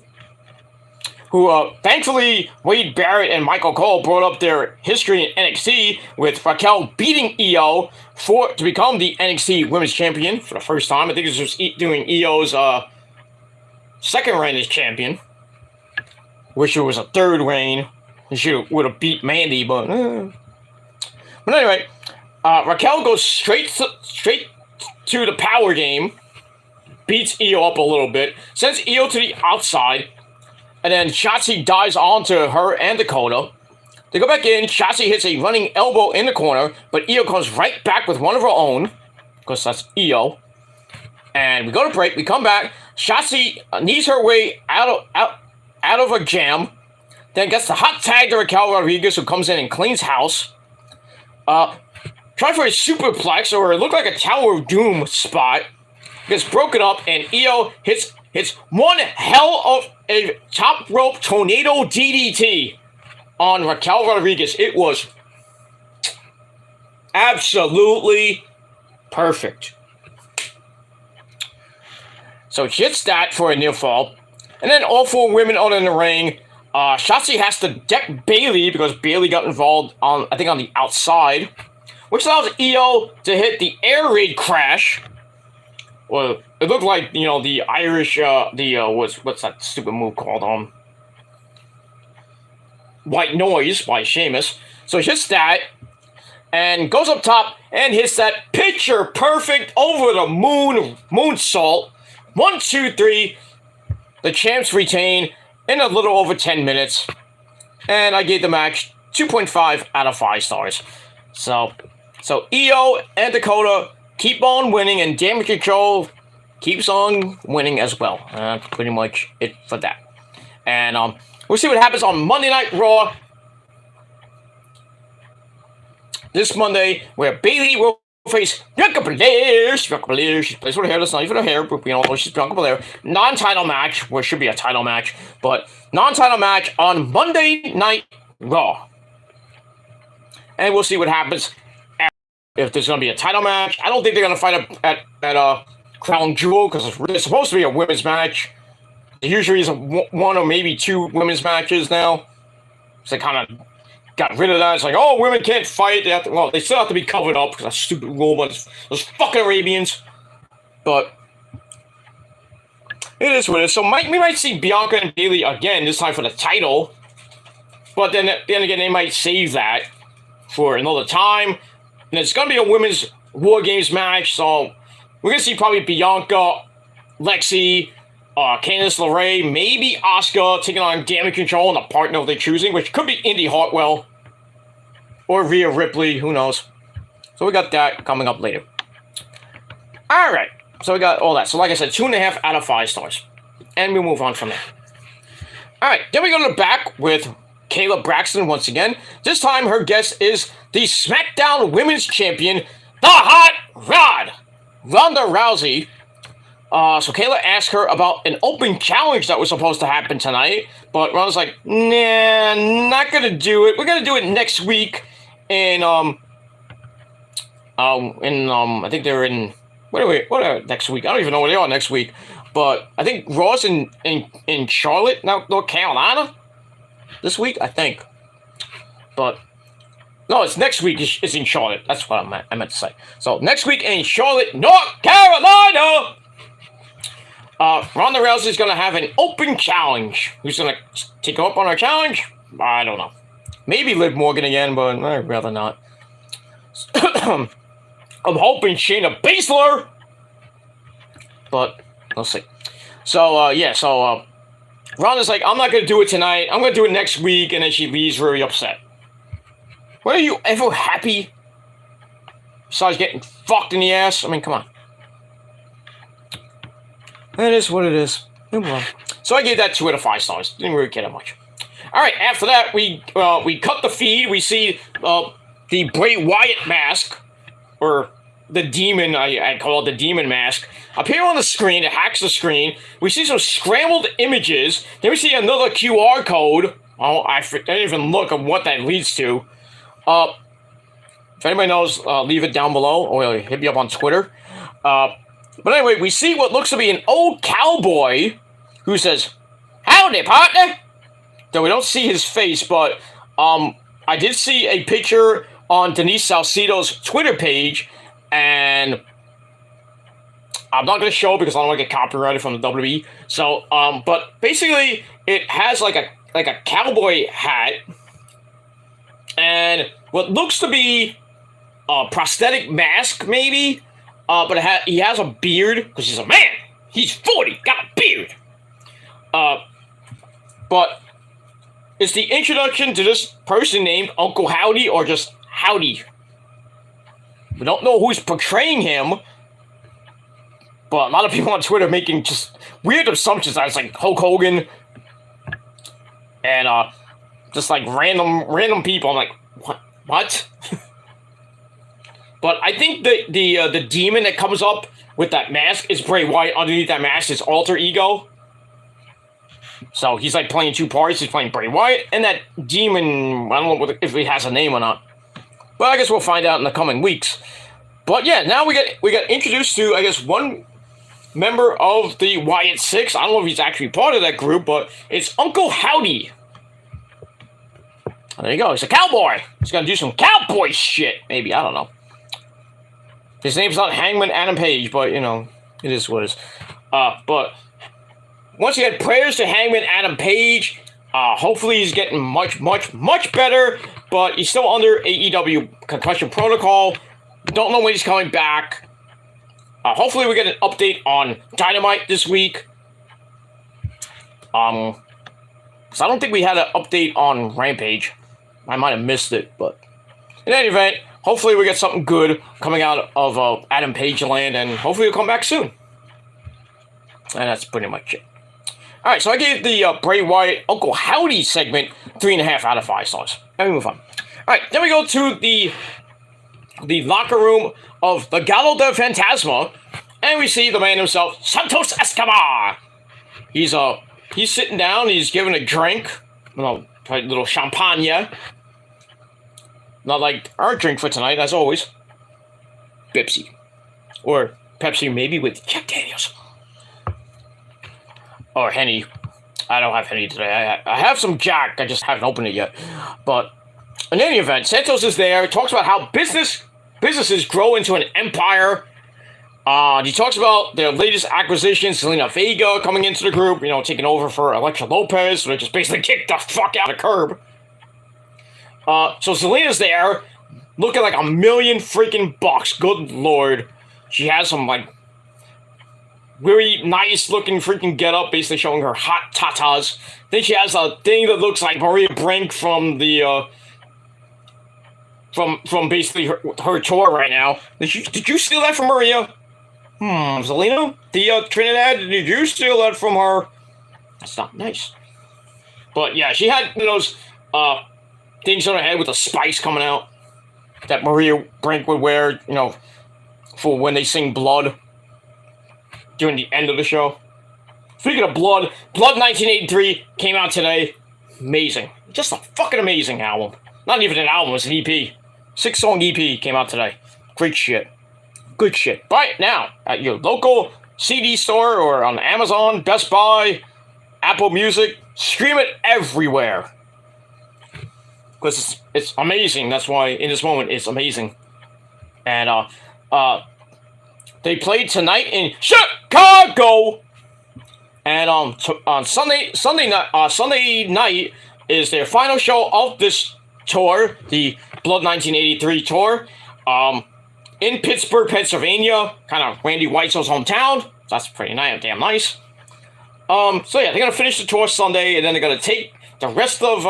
who, thankfully, Wade Barrett and Michael Cole brought up their history in NXT, with Raquel beating Io to become the NXT Women's Champion for the first time. I think this was doing Io's second reign as champion. Wish it was a third reign. She would have beat Mandy, but... But anyway, Raquel goes straight to the power game, beats Io up a little bit, sends Io to the outside, and then Shotzi dives onto her and Dakota. They go back in, Shotzi hits a running elbow in the corner, but Io comes right back with one of her own, because that's Io. And we go to break, we come back, Shotzi knees her way out of a jam, then gets the hot tag to Raquel Rodriguez, who comes in and cleans house. Try for a superplex, or it looked like a Tower of Doom spot. Gets broken up, and Io hits It's one hell of a top rope tornado DDT on Raquel Rodriguez. It was absolutely perfect. So she hits that for a near fall. And then all 4 women are in the ring. Shotzi has to deck Bayley because Bayley got involved on the outside, which allows Eo to hit the air raid crash. Well, it looked like, the Irish, what's that stupid move called? White Noise by Sheamus. So he hits that and goes up top and hits that picture perfect over the moonsault. 1, 2, 3. The champs retain in a little over 10 minutes. And I gave the match 2.5 out of 5 stars. So Eo and Dakota keep on winning, and Damage Control keeps on winning as well. That's pretty much it for that. And we'll see what happens on Monday Night Raw this Monday, where Bayley will face Bianca Belair. She plays with her hair. That's not even her hair, but we all know she's Bianca Belair. Non-title match, well, it should be a title match, but non-title match on Monday Night Raw. And we'll see what happens if there's going to be a title match. I don't think they're going to fight at Crown Jewel, because it's supposed to be a women's match. There usually is 1 or maybe 2 women's matches now. So they kind of got rid of that. It's like, oh, women can't fight. They still have to be covered up because that stupid rule, but those fucking Arabians. But it is what it is. So we might see Bianca and Bayley again, this time for the title. But then again, they might save that for another time. And it's going to be a women's War Games match. So we're going to see probably Bianca, Lexi, Candice LeRae, maybe Asuka taking on Damage Control and the partner they're choosing, which could be Indy Hartwell or Rhea Ripley, who knows. So we got that coming up later. Alright, so we got all that. So like I said, 2.5 out of 5 stars. And we move on from there. Alright, then we go to the back with Kayla Braxton once again. This time her guest is the Smackdown Women's Champion, the Hot Rod, Ronda Rousey. So Kayla asked her about an open challenge that was supposed to happen tonight, but Ronda's like, nah, not gonna do it. We're gonna do it next week I think they're in, what are next week? I don't even know where they are next week, but I think Raw's in Charlotte, North Carolina, this week, I think. But, no, it's next week, it's in Charlotte. That's what I meant to say. So, next week in Charlotte, North Carolina! Ronda Rousey is going to have an open challenge. Who's going to take her up on her challenge? I don't know. Maybe Liv Morgan again, but I'd rather not. I'm hoping Shayna Baszler. But, we'll see. So, Ronda's like, I'm not going to do it tonight. I'm going to do it next week. And then she leaves very upset. When are you ever happy? Besides getting fucked in the ass? I mean, come on. It is what it is. So I gave that 2 out of 5 stars. Didn't really care that much. Alright, after that, we cut the feed. We see the Bray Wyatt mask, or the demon, I call it the demon mask, appear on the screen. It hacks the screen. We see some scrambled images. Then we see another QR code. Oh, I didn't even look at what that leads to. If anybody knows, leave it down below, or hit me up on Twitter. But anyway, we see what looks to be an old cowboy who says, "Howdy, partner." Though we don't see his face, but I did see a picture on Denise Salcido's Twitter page, and I'm not going to show it because I don't want to get copyrighted from the WWE. So, but basically, it has like a cowboy hat and what looks to be a prosthetic mask, maybe. But he has a beard, because he's a man. He's 40, got a beard. But it's the introduction to this person named Uncle Howdy, or just Howdy. We don't know who's portraying him, but a lot of people on Twitter making just weird assumptions. It's like Hulk Hogan, and just like random people. I'm like, what? But I think the demon that comes up with that mask is Bray Wyatt. Underneath that mask is alter ego. So he's like playing two parts. He's playing Bray Wyatt and that demon. I don't know if he has a name or not. But I guess we'll find out in the coming weeks. But yeah, now we get introduced to, I guess, one member of the Wyatt Six. I don't know if he's actually part of that group, but it's Uncle Howdy. There you go. He's a cowboy. He's gonna do some cowboy shit. Maybe, I don't know. His name's not Hangman Adam Page, but you know, it is what it is. But once again, prayers to Hangman Adam Page. Hopefully he's getting much better, but he's still under AEW concussion protocol. Don't know when he's coming back. Hopefully we get an update on Dynamite this week. So I don't think we had an update on Rampage. I might have missed it, but in any event, hopefully we get something good coming out of Adam Page land, and hopefully he'll come back soon. And that's pretty much it. Alright, so I gave the Bray Wyatt Uncle Howdy segment 3.5 out of 5 stars. Let me move on. Alright, then we go to the locker room of the Gallo del Fantasma, and we see the man himself, Santos Escobar. He's sitting down, he's giving a drink, a little champagne. Not like our drink for tonight, as always. Pepsi. Or Pepsi maybe with Jack Daniels. Or Henny. I don't have Henny today. I have some Jack, I just haven't opened it yet. But in any event, Santos is there. He talks about how businesses grow into an empire. He talks about their latest acquisition, Selena Vega coming into the group, you know, taking over for Alexa Lopez, so they just basically kicked the fuck out of curb. So Selena's there, looking like $1 million freaking bucks. Good lord. She has some, like, very nice looking freaking get-up, basically showing her hot tatas. Then she has a thing that looks like Maria Brink from the, from basically her tour right now. Did you steal that from Maria? Zelina? The, Trinidad, did you steal that from her? That's not nice. But yeah, she had those, things on her head with the spice coming out that Maria Brink would wear, you know, for when they sing Blood during the end of the show. Speaking of Blood 1983 came out today. Amazing. Just a fucking amazing album. Not even an album, it's an EP. 6-song EP came out today. Great shit. Good shit. Buy it now at your local CD store or on Amazon, Best Buy, Apple Music. Stream it everywhere. Because it's amazing. That's why in this moment it's amazing. And they played tonight in Chicago. And on Sunday night is their final show of this tour, the Blood 1983 tour. In Pittsburgh, Pennsylvania, kind of Randy Weitzel's hometown. So that's pretty nice, damn nice. So yeah, they're gonna finish the tour Sunday, and then they're gonna take the rest of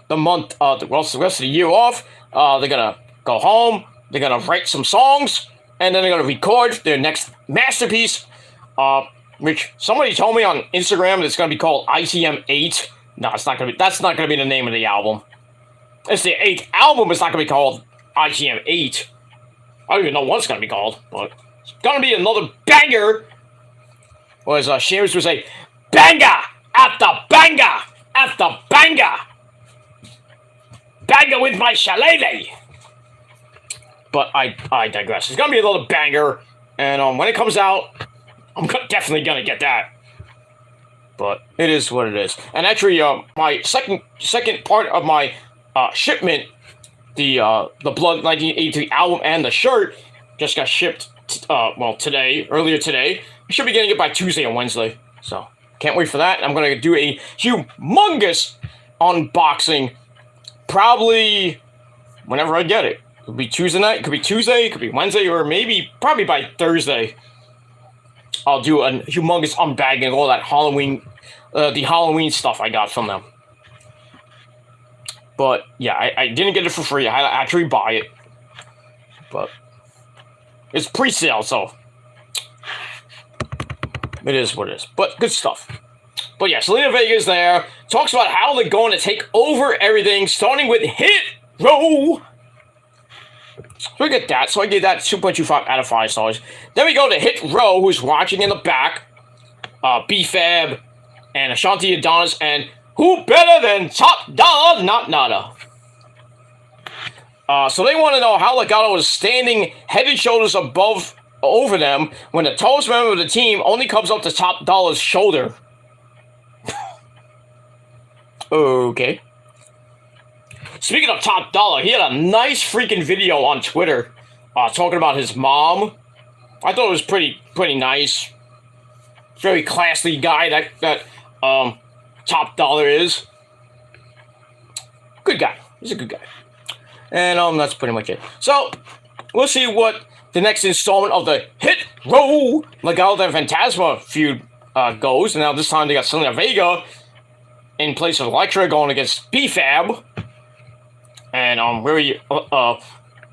the month, the rest of the year off. They're gonna go home. They're gonna write some songs, and then they're gonna record their next masterpiece, which somebody told me on Instagram that it's gonna be called ITM 8. No, it's not gonna be. That's not gonna be the name of the album. It's the 8th album. It's not gonna be called ITM 8. I don't even know what it's gonna be called, but it's gonna be another banger. Or as Sheamus would say, banger after banger after banger. Banger with my shillelagh. But I digress. It's gonna be another banger, and when it comes out, I'm definitely gonna get that. But it is what it is. And actually, my second part of my shipment, the Blood 1983 album and the shirt just got shipped. Earlier today. I should be getting it by Tuesday or Wednesday. So can't wait for that. I'm gonna do a humongous unboxing, probably whenever I get it. It could be Tuesday night. It could be Tuesday. It could be Wednesday, or probably by Thursday. I'll do a humongous unbagging of all that Halloween, the Halloween stuff I got from them. But yeah, I didn't get it for free. I had to actually buy it. But it's pre-sale, so it is what it is. But good stuff. But yeah, Selena Vega is there. Talks about how they're going to take over everything, starting with Hit Row. So we get that. So I gave that 2.25 out of 5 stars. Then we go to Hit Row, who's watching in the back. B-Fab and Ashanti Adonis, and who better than Top Dollar Not Nada? So they want to know how Legado is standing head and shoulders over them when the tallest member of the team only comes up to Top Dollar's shoulder. Okay. Speaking of Top Dollar, he had a nice freaking video on Twitter talking about his mom. I thought it was pretty nice. Very classy guy that Top Dollar is. Good guy. He's a good guy. And that's pretty much it. So, we'll see what the next installment of the Hit Row Legado and Fantasma feud goes. And now this time they got Selena Vega in place of Elektra going against B-Fab. And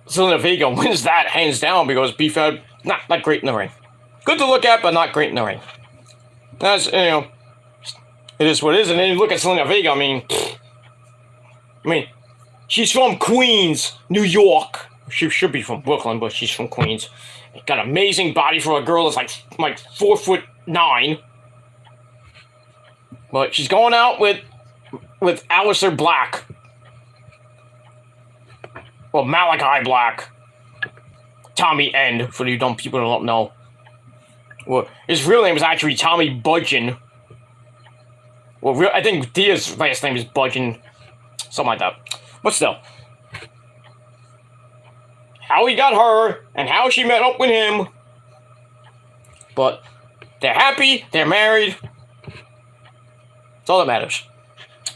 Selena Vega wins that hands down because B-Fab not great in the ring. Good to look at, but not great in the ring. That's, it is what it is. And then you look at Selena Vega, I mean, she's from Queens, New York. She should be from Brooklyn, but she's from Queens. Got an amazing body for a girl that's like 4'9". But she's going out with Aleister Black. Well, Malachi Black. Tommy End, for you dumb people who don't know. Well, his real name is actually Tommy Budgeon. Well, I think Dia's last name is Budgeon. Something like that. But still. How he got her, and how she met up with him. But they're happy, they're married. That's all that matters.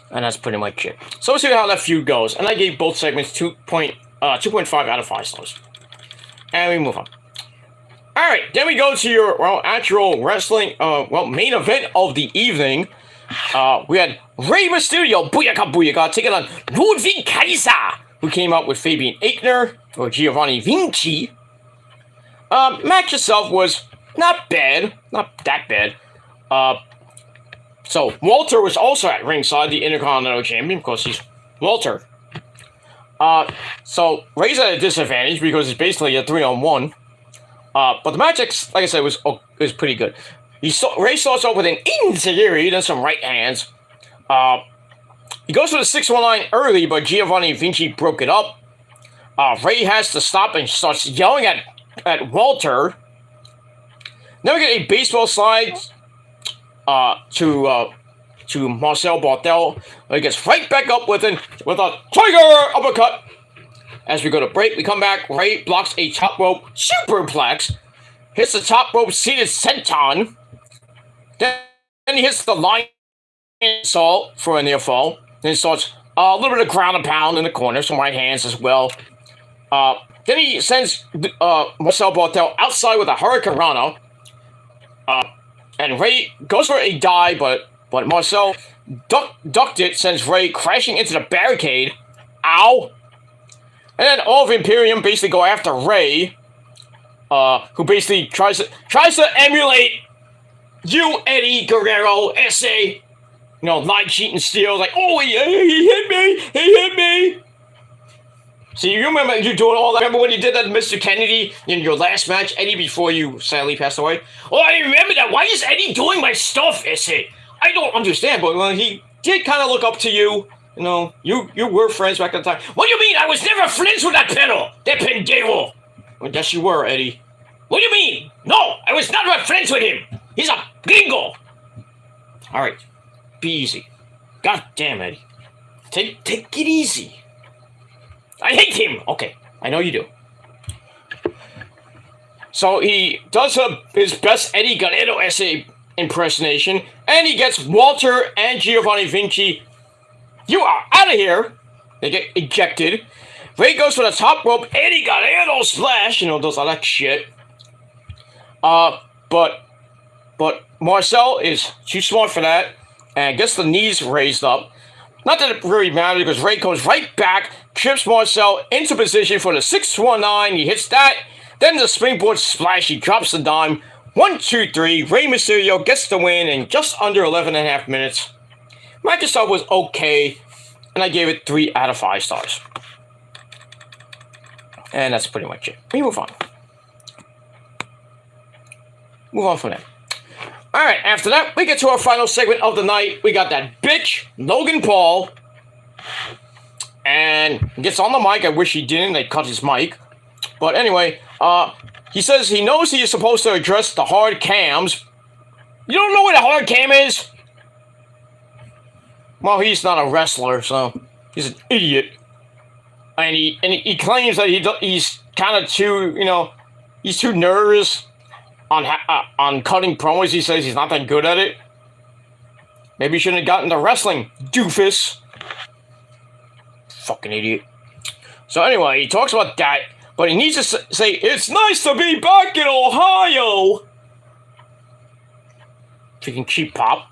And that's pretty much it. So let's see how that feud goes. And I gave both segments 2.5 out of 5 stars. And we move on. Alright, then we go to your, actual wrestling, main event of the evening. We had Rey Mysterio, Booyaka Booyaka, taking on Ludwig Kaiser, who came up with Fabian Aichner, or Giovanni Vinci. Match itself was not bad, not that bad. So, Walter was also at ringside, the Intercontinental Champion, because he's Walter. So, Rey's at a disadvantage because it's basically a 3-on-1. But the match, like I said, was pretty good. Rey starts off with an enziguri, then some right hands. He goes for the 619 early, but Giovanni Vinci broke it up. Rey has to stop and starts yelling at Walter. Then we get a baseball slide to Marcel Barthel. He gets right back up with a tiger uppercut. As we go to break, we come back. Rey blocks a top rope superplex, hits the top rope seated senton. Then he hits the lion salt for a near fall. Then he starts a little bit of ground and pound in the corner, some right hands as well. Then he sends Marcel Barthel outside with a Hurricane Rana. And Rey goes for a dive, but Marcel ducked it, sends Rey crashing into the barricade. Ow! And then all of Imperium basically go after Rey, who basically tries to emulate you, Eddie Guerrero, S.A. Lie, cheat, and steal. Like, oh, he hit me. See, you remember you doing all that? Remember when you did that to Mr. Kennedy in your last match, Eddie, before you sadly passed away? Oh, I remember that. Why is Eddie doing my stuff, S.A.? I don't understand, but he did kind of look up to you. You were friends back at the time. What do you mean? I was never friends with that pedal! That pendejo! Well, yes, you were, Eddie. What do you mean? No, I was never friends with him! He's a gringo! Alright, be easy. God damn, Eddie. Take it easy. I hate him! Okay, I know you do. So he does his best Eddie Guerrero essay impersonation, and he gets Walter and Giovanni Vinci. You are out of here! They get ejected. Rey goes for the top rope, Eddie Guerrero splash, does all that shit. But Marcel is too smart for that, and gets the knees raised up. Not that it really matters, because Rey goes right back, trips Marcel into position for the 619, he hits that, then the springboard splash, he drops the dime. 1, 2, 3, Rey Mysterio gets the win in just under 11.5 minutes. Match itself was okay, and I gave it 3 out of 5 stars. And that's pretty much it. We move on. Move on from that. Alright, after that, we get to our final segment of the night. We got that bitch, Logan Paul. And he gets on the mic. I wish he didn't. They cut his mic. But anyway, he says he knows he is supposed to address the hard cams. You don't know what a hard cam is? Well, he's not a wrestler, so he's an idiot. And he claims that he's kind of too, he's too nervous on cutting promos. He says he's not that good at it. Maybe he shouldn't have gotten into wrestling, doofus. Fucking idiot. So anyway, he talks about that, but he needs to say, it's nice to be back in Ohio. Freaking cheap pop.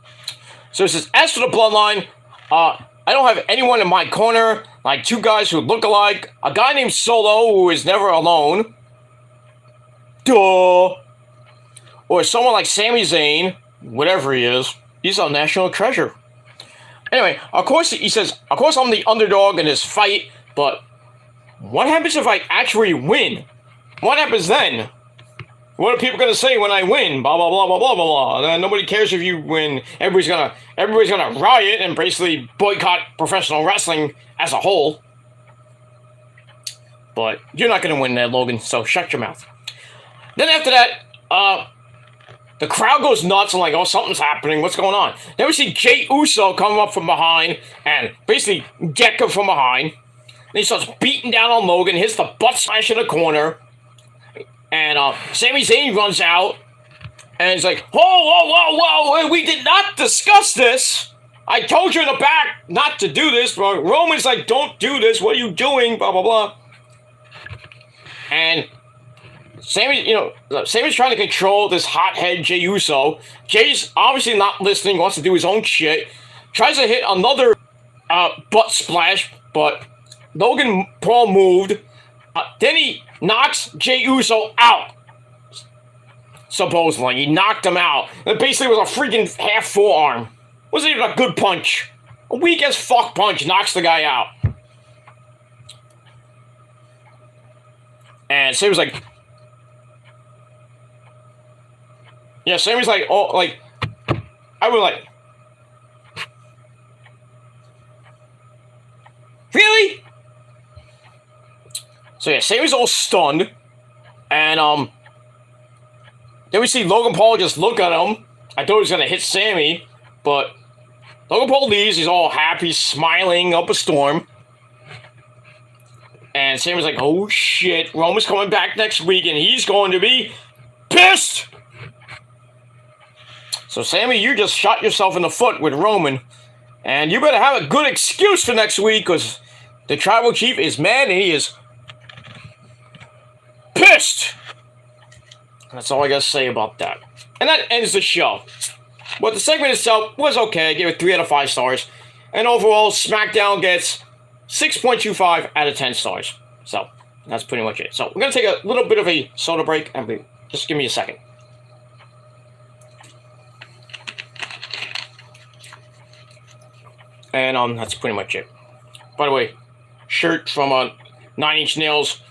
So he says, as for the bloodline, I don't have anyone in my corner, like two guys who look alike, a guy named Solo who is never alone. Duh. Or someone like Sami Zayn, whatever he is, he's a national treasure. Anyway, of course, he says, of course I'm the underdog in this fight, but what happens if I actually win? What happens then? What are people gonna say when I win? Blah blah blah blah blah blah blah. Nobody cares if you win. Everybody's gonna riot and basically boycott professional wrestling as a whole. But you're not gonna win there, Logan. So shut your mouth. Then after that, the crowd goes nuts and like, oh, something's happening. What's going on? Then we see Jey Uso come up from behind and basically get him from behind. And he starts beating down on Logan, hits the butt smash in the corner. And Sami Zayn runs out. And he's like, whoa, we did not discuss this. I told you in the back not to do this. Roman's like, don't do this. What are you doing? Blah, blah, blah. And Sami's trying to control this hothead Jey Uso. Jay's obviously not listening, wants to do his own shit. Tries to hit another butt splash, but Logan Paul moved. Then he knocks Jey Uso out. Supposedly. He knocked him out. It basically was a freaking half forearm. Wasn't even a good punch. A weak as fuck punch knocks the guy out. And Sami's like... Yeah, Sami's like, oh, like, I was like, really? So yeah, Sami's all stunned, and then we see Logan Paul just look at him. I thought he was gonna hit Sami, but Logan Paul leaves. He's all happy, smiling up a storm, and Sami's like, oh shit, Roman's coming back next week, and he's going to be pissed. So, Sami, you just shot yourself in the foot with Roman. And you better have a good excuse for next week, because the tribal chief is mad and he is pissed. That's all I gotta say about that. And that ends the show. But the segment itself was okay. I gave it 3 out of 5 stars. And overall, Smackdown gets 6.25 out of 10 stars. So, that's pretty much it. So, we're gonna take a little bit of a soda break, and just give me a second. And that's pretty much it. By the way, shirt from 9 Inch Nails.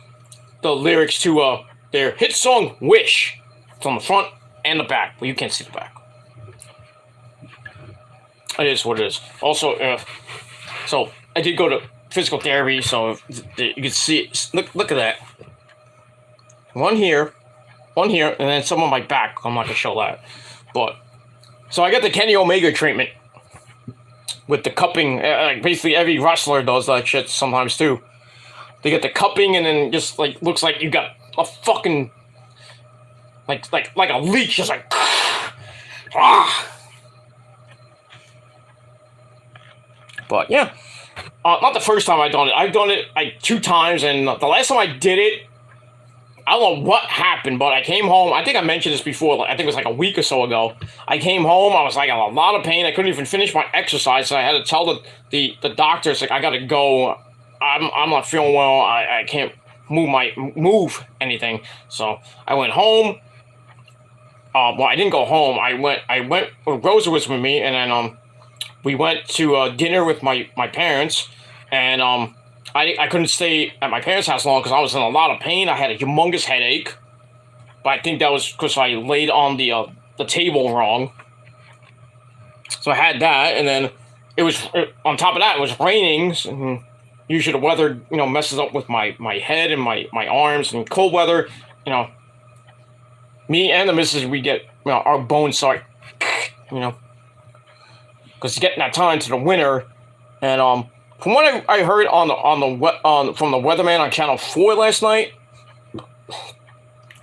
The lyrics to their hit song "Wish." It's on the front and the back, but you can't see the back. It is what it is. Also, so I did go to physical therapy, so you can see. Look at that. One here, and then some on my back. I'm not gonna show that, but so I got the Kenny Omega treatment. With the cupping, basically every wrestler does that shit sometimes too. They get the cupping and then just like looks like you got a fucking like a leech, just like But yeah, not the first time I've done it. I've done it like 2 times, and the last time I did it, I don't know what happened, but I came home. I think I mentioned this before. I think it was like a week or so ago. I came home. I was like in a lot of pain. I couldn't even finish my exercise. So I had to tell the doctors, like, I gotta go. I'm not feeling well. I can't move anything. So I went home. Well, I didn't go home. I went. Rosa was with me, and then we went to dinner with my parents, and I couldn't stay at my parents' house long because I was in a lot of pain. I had a humongous headache, but I think that was because I laid on the table wrong. So I had that, and then it was on top of that it was raining. And usually the weather, messes up with my head and my arms. And cold weather, me and the missus, we get our bones start, because it's getting that time to the winter, and from what I heard from the weatherman on Channel 4 last night,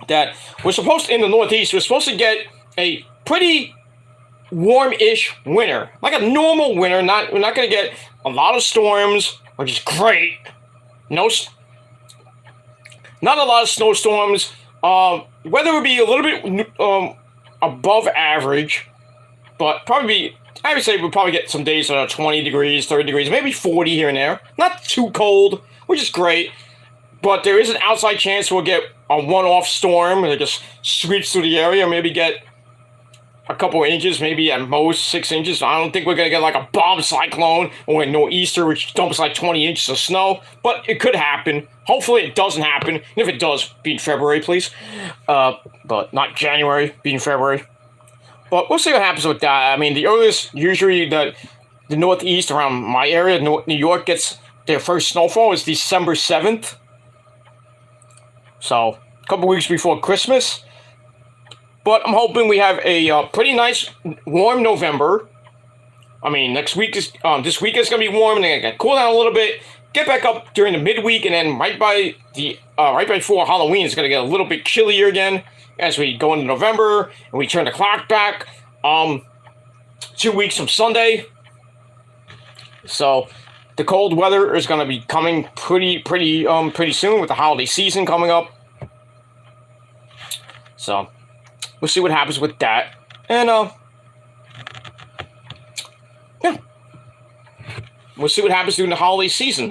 that we're supposed to, in the Northeast, we're supposed to get a pretty warm-ish winter, like a normal winter. We're not going to get a lot of storms, which is great. Not a lot of snowstorms. Weather would be a little bit above average, but I would say we'll probably get some days that are 20 degrees, 30 degrees, maybe 40 here and there. Not too cold, which is great. But there is an outside chance we'll get a one-off storm that just sweeps through the area, maybe get a couple inches, maybe at most 6 inches. I don't think we're going to get like a bomb cyclone or a nor'easter, which dumps like 20 inches of snow. But it could happen. Hopefully it doesn't happen. And if it does, be in February, please. But not January, be in February. But we'll see what happens with that. I mean, the earliest, usually the Northeast around my area, New York, gets their first snowfall is December 7th. So, a couple weeks before Christmas. But I'm hoping we have a pretty nice, warm November. I mean, this week is going to be warm, and then going to cool down a little bit. Get back up during the midweek, and then right before Halloween, it's going to get a little bit chillier again as we go into November, and we turn the clock back 2 weeks from Sunday. So the cold weather is going to be coming pretty soon with the holiday season coming up. So we'll see what happens with that. And yeah, we'll see what happens during the holiday season.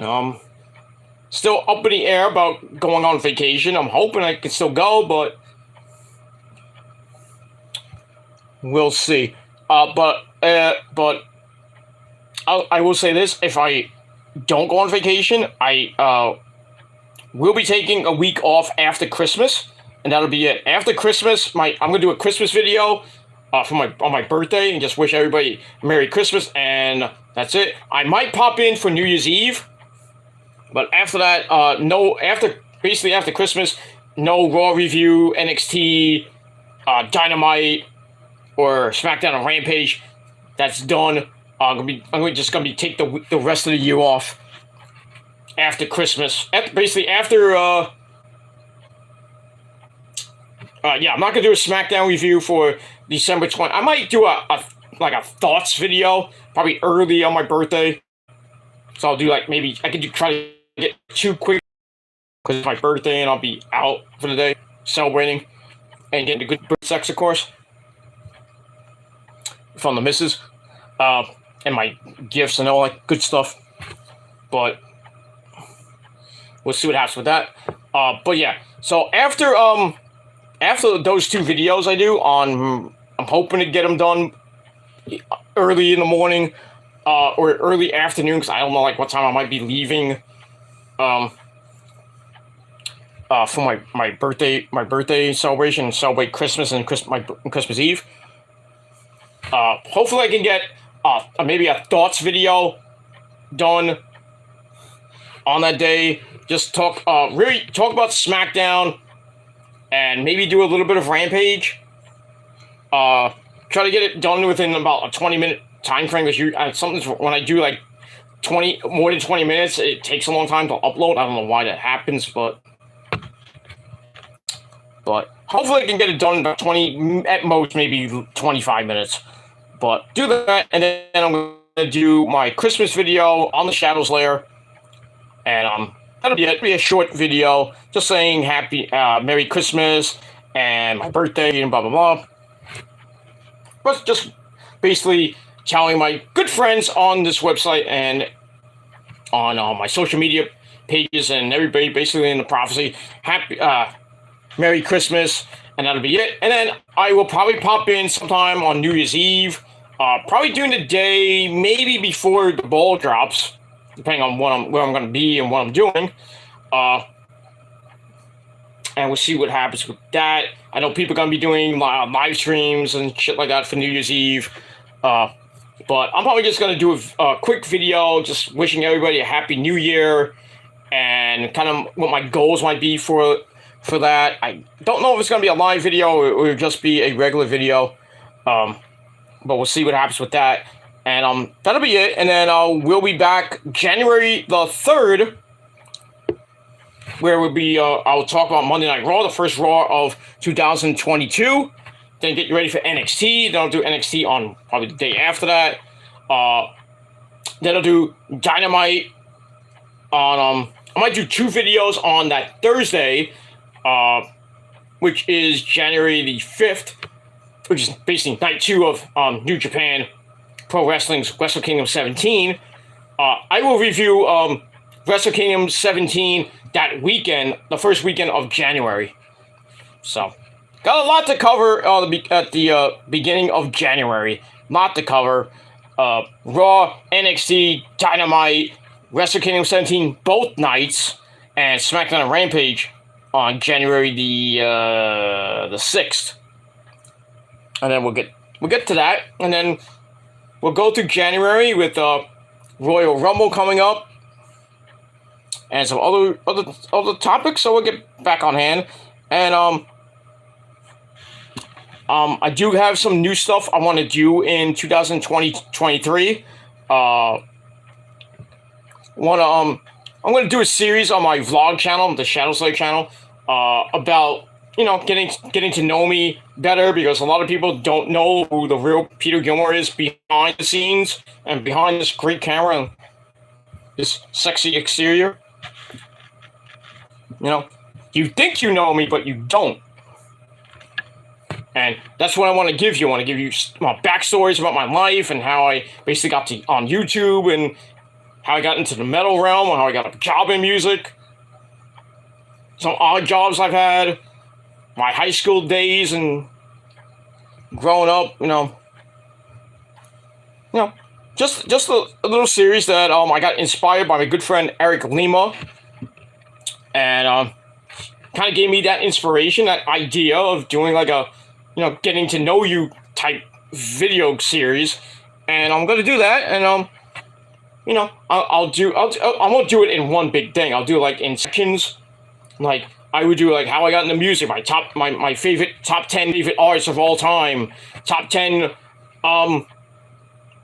Still up in the air about going on vacation. I'm hoping I can still go, but we'll see. But I will say this: if I don't go on vacation, I will be taking a week off after Christmas, and that'll be it. After Christmas, I'm gonna do a Christmas video on my birthday and just wish everybody Merry Christmas, and that's it. I might pop in for New Year's Eve, but after that, after Christmas, no Raw review, NXT, Dynamite, or Smackdown or Rampage. That's done. I'm just gonna be take the rest of the year off after Christmas. I'm not gonna do a Smackdown review for December 20th. I might do a thoughts video probably early on my birthday. So I'll do maybe I could try to get 2 quick because it's my birthday and I'll be out for the day celebrating and getting the good sex, of course, from the missus, and my gifts and all that good stuff. But we'll see what happens with that. But yeah, so after those 2 videos I do I'm hoping to get them done early in the morning or early afternoon, because I don't know what time I might be leaving for my birthday celebration and celebrate Christmas and Christmas Eve. Hopefully I can get maybe a thoughts video done on that day. Just really talk about SmackDown and maybe do a little bit of Rampage. Try to get it done within about a 20-minute time frame, because sometimes when I do more than 20 minutes, it takes a long time to upload. I don't know why that happens, but hopefully I can get it done in about 20, at most maybe 25 minutes. But do that, and then I'm going to do my Christmas video on the Shadows Lair, and that'll be it. It'll be a short video, just saying Merry Christmas and my birthday and blah blah blah. But just basically telling my good friends on this website and on my social media pages and everybody basically in the prophecy, Merry Christmas, and that'll be it. And then I will probably pop in sometime on New Year's Eve, probably during the day, maybe before the ball drops, depending on where I'm going to be and what I'm doing. And we'll see what happens with that. I know people are going to be doing live streams and shit like that for New Year's Eve. But I'm probably just going to do a quick video just wishing everybody a Happy New Year and kind of what my goals might be for that. I don't know if it's going to be a live video or it will just be a regular video. But we'll see what happens with that. And that'll be it. And then we'll be back January the 3rd, where we'll be, I'll talk about Monday Night Raw, the first Raw of 2022. Then get you ready for NXT. Then I'll do NXT on probably the day after that. Then I'll do Dynamite on, I might do 2 videos on that Thursday, which is January the 5th, which is basically night 2 of New Japan Pro Wrestling's Wrestle Kingdom 17. I will review Wrestle Kingdom 17 that weekend, the first weekend of January. So, got a lot to cover at the beginning of January. Lot to cover. Raw, NXT, Dynamite, Wrestle Kingdom 17 both nights, and Smackdown and Rampage on January the 6th. And then we'll get to that, and then we'll go through January with Royal Rumble coming up and some other topics. So we'll get back on hand, and I do have some new stuff I want to do in 2023. I'm going to do a series on my vlog channel, the Shadow Slayer channel, about, you know, getting to know me better, because a lot of people don't know who the real Peter Gilmore is behind the scenes and behind this great camera and this sexy exterior. You know, you think you know me, but you don't. And that's what I want to give you. I want to give you backstories about my life and how I basically got on YouTube and how I got into the metal realm and how I got a job in music. Some odd jobs I've had. My high school days and growing up, you know, just a little series that I got inspired by my good friend Eric Lima, and kind of gave me that inspiration, that idea of doing like a, you know, getting to know you type video series, and I'm gonna do that, and you know, I won't do it in one big thing. I'll do it like in sections, like. I would do like how I got into music, my favorite top 10 favorite artists of all time, top 10. Well,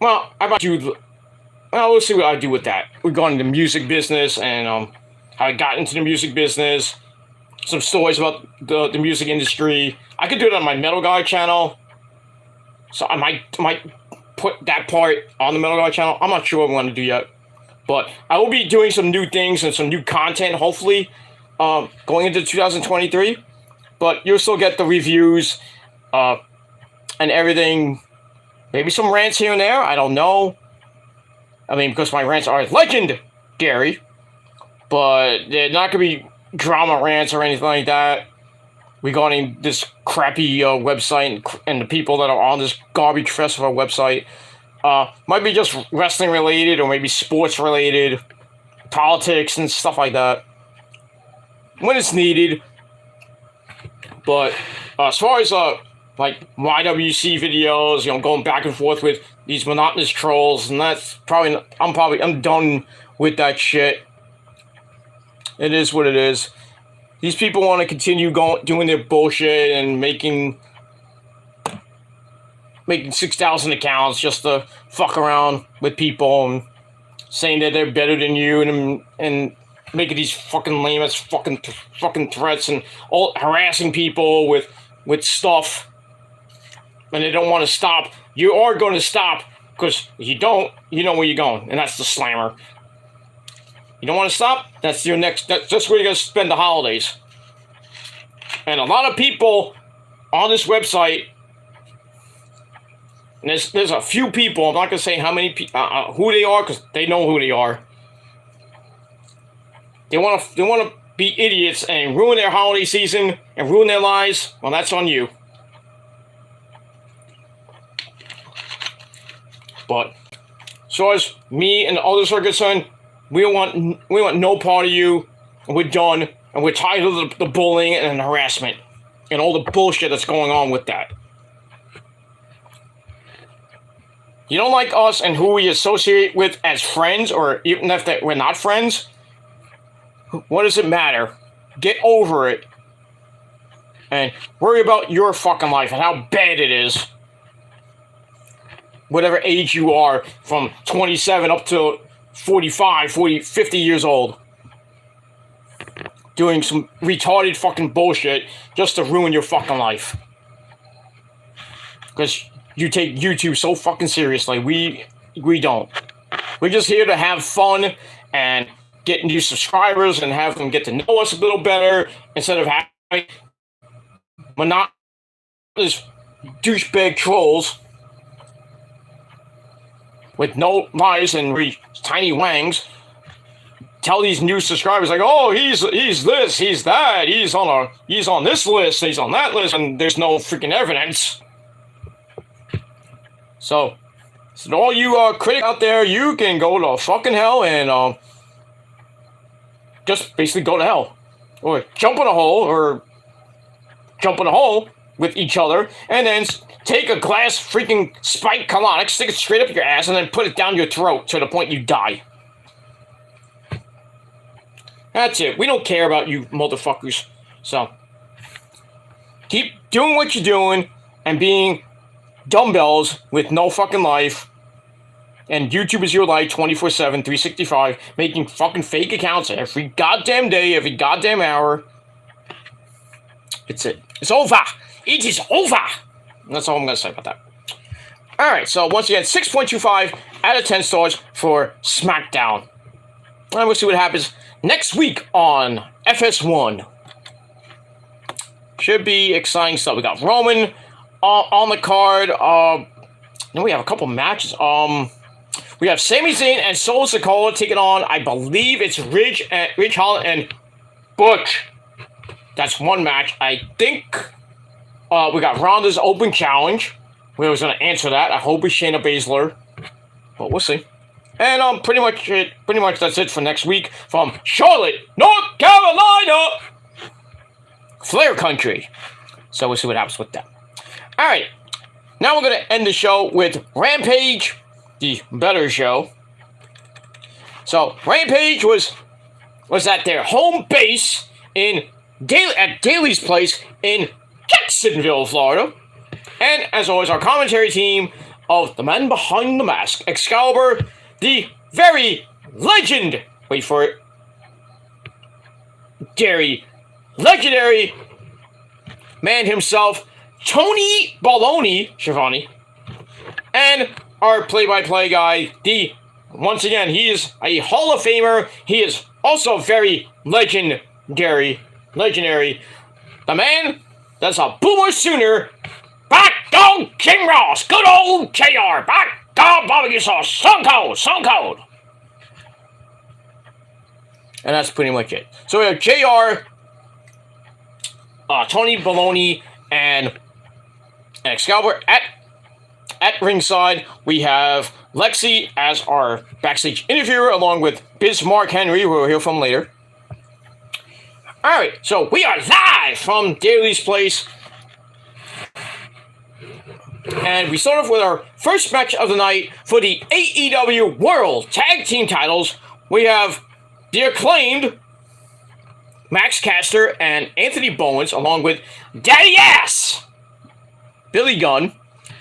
we'll see what I do with that. We're going into the music business and how I got into the music business, some stories about the music industry. I could do it on my Metal Guy channel, so I might put that part on the Metal Guy channel. I'm not sure what I'm going to do yet, but I will be doing some new things and some new content, hopefully. Going into 2023, but you'll still get the reviews and everything. Maybe some rants here and there. I don't know. I mean, because my rants are legendary, but they're not going to be drama rants or anything like that regarding this crappy website and the people that are on this garbage fest of a website. Might be just wrestling related or maybe sports related, politics and stuff like that, when it's needed. But as far as like YWC videos, you know, going back and forth with these monotonous trolls, and that's I'm done with that shit. It is what it is. These people want to continue doing their bullshit and making 6,000 accounts just to fuck around with people and saying that they're better than you and making these fucking lame-ass fucking threats and all harassing people with stuff, and they don't want to stop. You are going to stop, because if you don't, you know where you're going, and that's the slammer. You don't want to stop? That's your next. That's where you're going to spend the holidays. And a lot of people on this website, and there's a few people. I'm not going to say how many who they are, because they know who they are. They want to be idiots and ruin their holiday season and ruin their lives. Well, that's on you. But as far as me and others are concerned, We want no part of you. We're done, and we're tired of the bullying and harassment and all the bullshit that's going on with that. You don't like us and who we associate with as friends, or even if we're not friends? What does it matter? Get over it. And worry about your fucking life and how bad it is. Whatever age you are, from 27 up to 45, 40, 50 years old. Doing some retarded fucking bullshit just to ruin your fucking life. Because you take YouTube so fucking seriously. We don't. We're just here to have fun and get new subscribers and have them get to know us a little better instead of having monotonous douchebag trolls with no lies and tiny wangs tell these new subscribers like, oh, he's this, he's that, he's on this list, he's on that list, and there's no freaking evidence. So all you critics out there, you can go to fucking hell and just basically go to hell, or jump in a hole with each other, and then take a glass freaking spike colonic, stick it straight up your ass, and then put it down your throat to the point you die. That's it. We don't care about you motherfuckers. So keep doing what you're doing and being dumbbells with no fucking life. And YouTube is your life 24/7, 365, making fucking fake accounts every goddamn day, every goddamn hour. It's it. It's over. It is over. That's all I'm going to say about that. Alright, so once again, 6.25 out of 10 stars for Smackdown. And we'll see what happens next week on FS1. Should be exciting stuff. We got Roman on the card. Then we have a couple matches. We have Sami Zayn and Solo Sikoa taking on, I believe it's Ridge Holland and Butch. That's one match. I think we got Ronda's Open Challenge. We was going to answer that. I hope it's Shayna Baszler. But we'll see. And pretty much that's it for next week from Charlotte, North Carolina, Flair Country. So we'll see what happens with that. All right, now we're gonna end the show with Rampage, the better show. So Rampage was at their home base at Daly's place in Jacksonville, Florida, and as always, our commentary team of the man behind the mask, Excalibur. The very legend, wait for it, legendary man himself, Tony Baloney Schiavone, and our play-by-play guy, once again, he is a Hall of Famer, he is also very legendary, the man that's a Boomer Sooner, back on King Ross, good old JR, back on barbecue sauce, Stone Cold. And that's pretty much it. So we have JR, Tony Baloney, and Excalibur at ringside. We have Lexi as our backstage interviewer, along with Bismarck Henry, who we'll hear from later. Alright, so we are live from Daly's place. And we start off with our first match of the night for the AEW World Tag Team titles. We have the acclaimed Max Caster and Anthony Bowens, along with Daddy Ass Billy Gunn,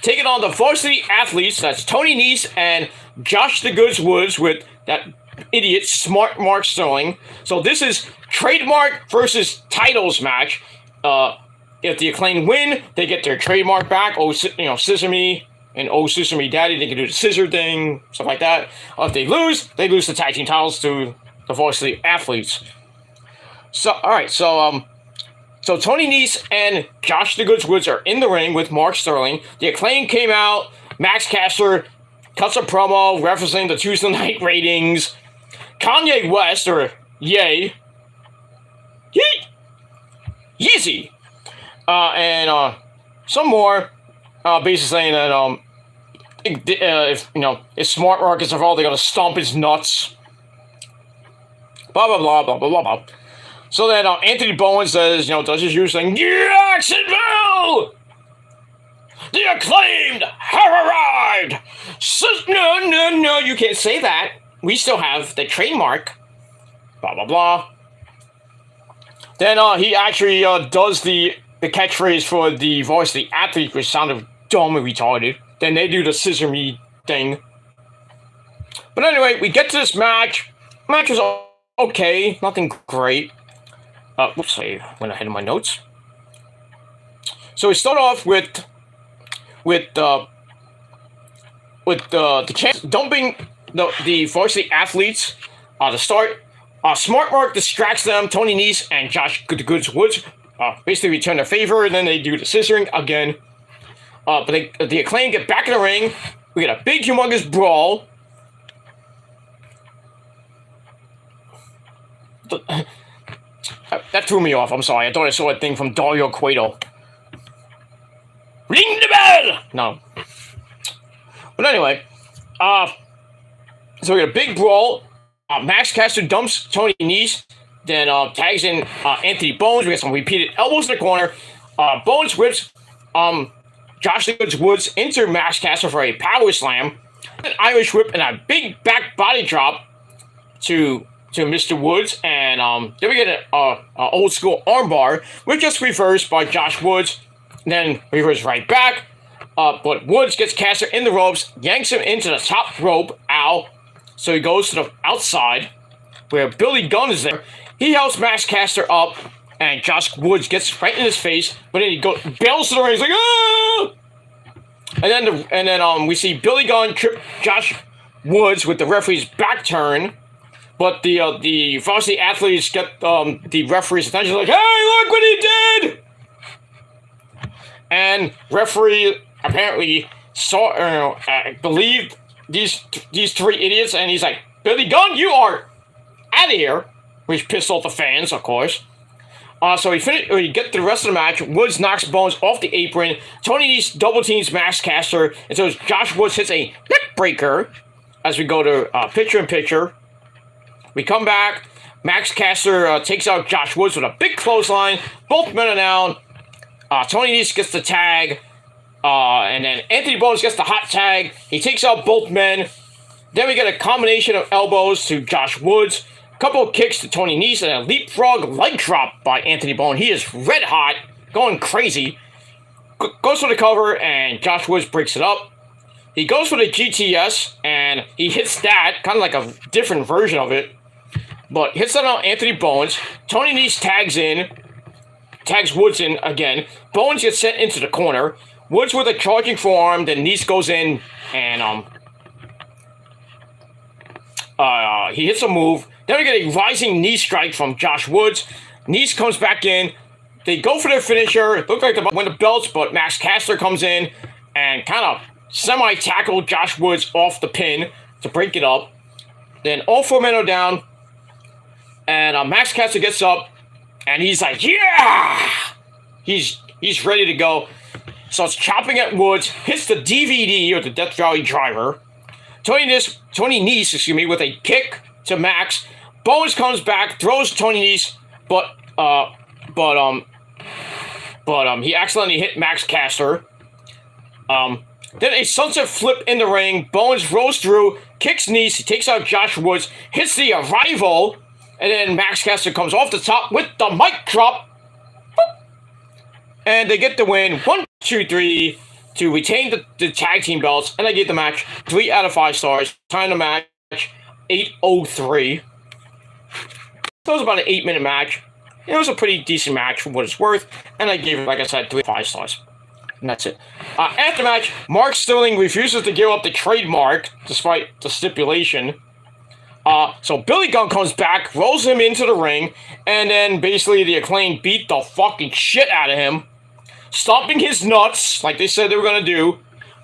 taking on the varsity athletes. That's Tony Nese and Josh the Goods Woods with that idiot Smart Mark Sterling. So this is trademark versus titles match. If the Acclaimed win, they get their trademark back. Scissor Me and Scissor Me Daddy. They can do the scissor thing, stuff like that. If they lose the tag team titles to the varsity athletes. So, alright, so Tony Nese and Josh the Goods Woods are in the ring with Mark Sterling. The Acclaimed came out. Max Caster cuts a promo referencing the Tuesday night ratings. Kanye West, or Ye, Yeezy, and some more, basically saying that if Smart Mark is involved, they're gonna stomp his nuts. blah, blah, blah, blah, blah, blah, blah. So then Anthony Bowen says, does his usual thing, Jacksonville! The Acclaimed have arrived! No, you can't say that. We still have the trademark. Blah, blah, blah. Then he actually does the catchphrase for the voice of the athlete, which sounded dumb and retarded. Then they do the scissor me thing. But anyway, we get to this match. Match was okay, nothing great. Whoops, I went ahead of my notes. So we start off with the chance dumping the voice of the athletes to start. Smart Mark distracts them. Tony Nese and Josh Goods Woods basically return their favor, and then they do the scissoring again. But the Acclaim get back in the ring. We get a big, humongous brawl. That threw me off. I'm sorry. I thought I saw a thing from Dario Cueto. Ring the bell! No. But anyway, so we got a big brawl. Max Caster dumps Tony Nese, then tags in Anthony Bones. We got some repeated elbows in the corner. Bones whips Josh Woods into Max Caster for a power slam, an Irish whip, and a big back body drop to Mr. Woods. And then we get an old school armbar, which gets reversed by Josh Woods, then reversed right back. But Woods gets Caster in the ropes, yanks him into the top rope. Ow. So he goes to the outside, where Billy Gunn is there. He helps Max Caster up, and Josh Woods gets right in his face, but then he bails to the ring. He's like, ah! And then we see Billy Gunn trip Josh Woods with the referee's back turn, but the varsity athletes get the referee's attention. Like, hey, look what he did! And referee apparently believed these three idiots, and he's like, Billy Gunn, you are out of here, which pissed off the fans, of course. So we get the rest of the match. Woods knocks Bones off the apron. Tony Nese double teams Max Caster, and so Josh Woods hits a neck breaker as we go to picture-in-picture. We come back. Max Caster takes out Josh Woods with a big clothesline. Both men are down. Tony Nese gets the tag. And then Anthony Bones gets the hot tag. He takes out both men. Then we get a combination of elbows to Josh Woods, a couple of kicks to Tony Nese, and a leapfrog leg drop by Anthony Bones. He is red hot, going crazy. Goes for the cover, and Josh Woods breaks it up. He goes for the GTS, and he hits that, kind of like a different version of it, but hits that on Anthony Bones. Tony Nese tags Woods in again. Bones gets sent into the corner. Woods with a charging forearm, then Nese goes in, and he hits a move. Then we get a rising knee strike from Josh Woods. Nese comes back in. They go for their finisher. It looked like they win the belts, but Max Caster comes in and kind of semi-tackle Josh Woods off the pin to break it up. Then all four men are down, and Max Caster gets up, and he's like, yeah! He's ready to go. So it's chopping at Woods, hits the DVD, or the Death Valley Driver. Tony Nese, with a kick to Max. Bones comes back, throws Tony Nese, but he accidentally hit Max Caster. Then a sunset flip in the ring. Bones rolls through, kicks Nese, he takes out Josh Woods, hits the Arrival, and then Max Caster comes off the top with the mic drop. And they get the win, 1, 2, 3, to retain the tag team belts, and I gave the match 3 out of 5 stars. Time to match 8:03. So it was about an 8-minute match. It was a pretty decent match for what it's worth, and I gave it, like I said, 3 out of 5 stars. And that's it. After match, Mark Sterling refuses to give up the trademark, despite the stipulation. So Billy Gunn comes back, rolls him into the ring, and then basically the Acclaim beat the fucking shit out of him, stomping his nuts, like they said they were going to do.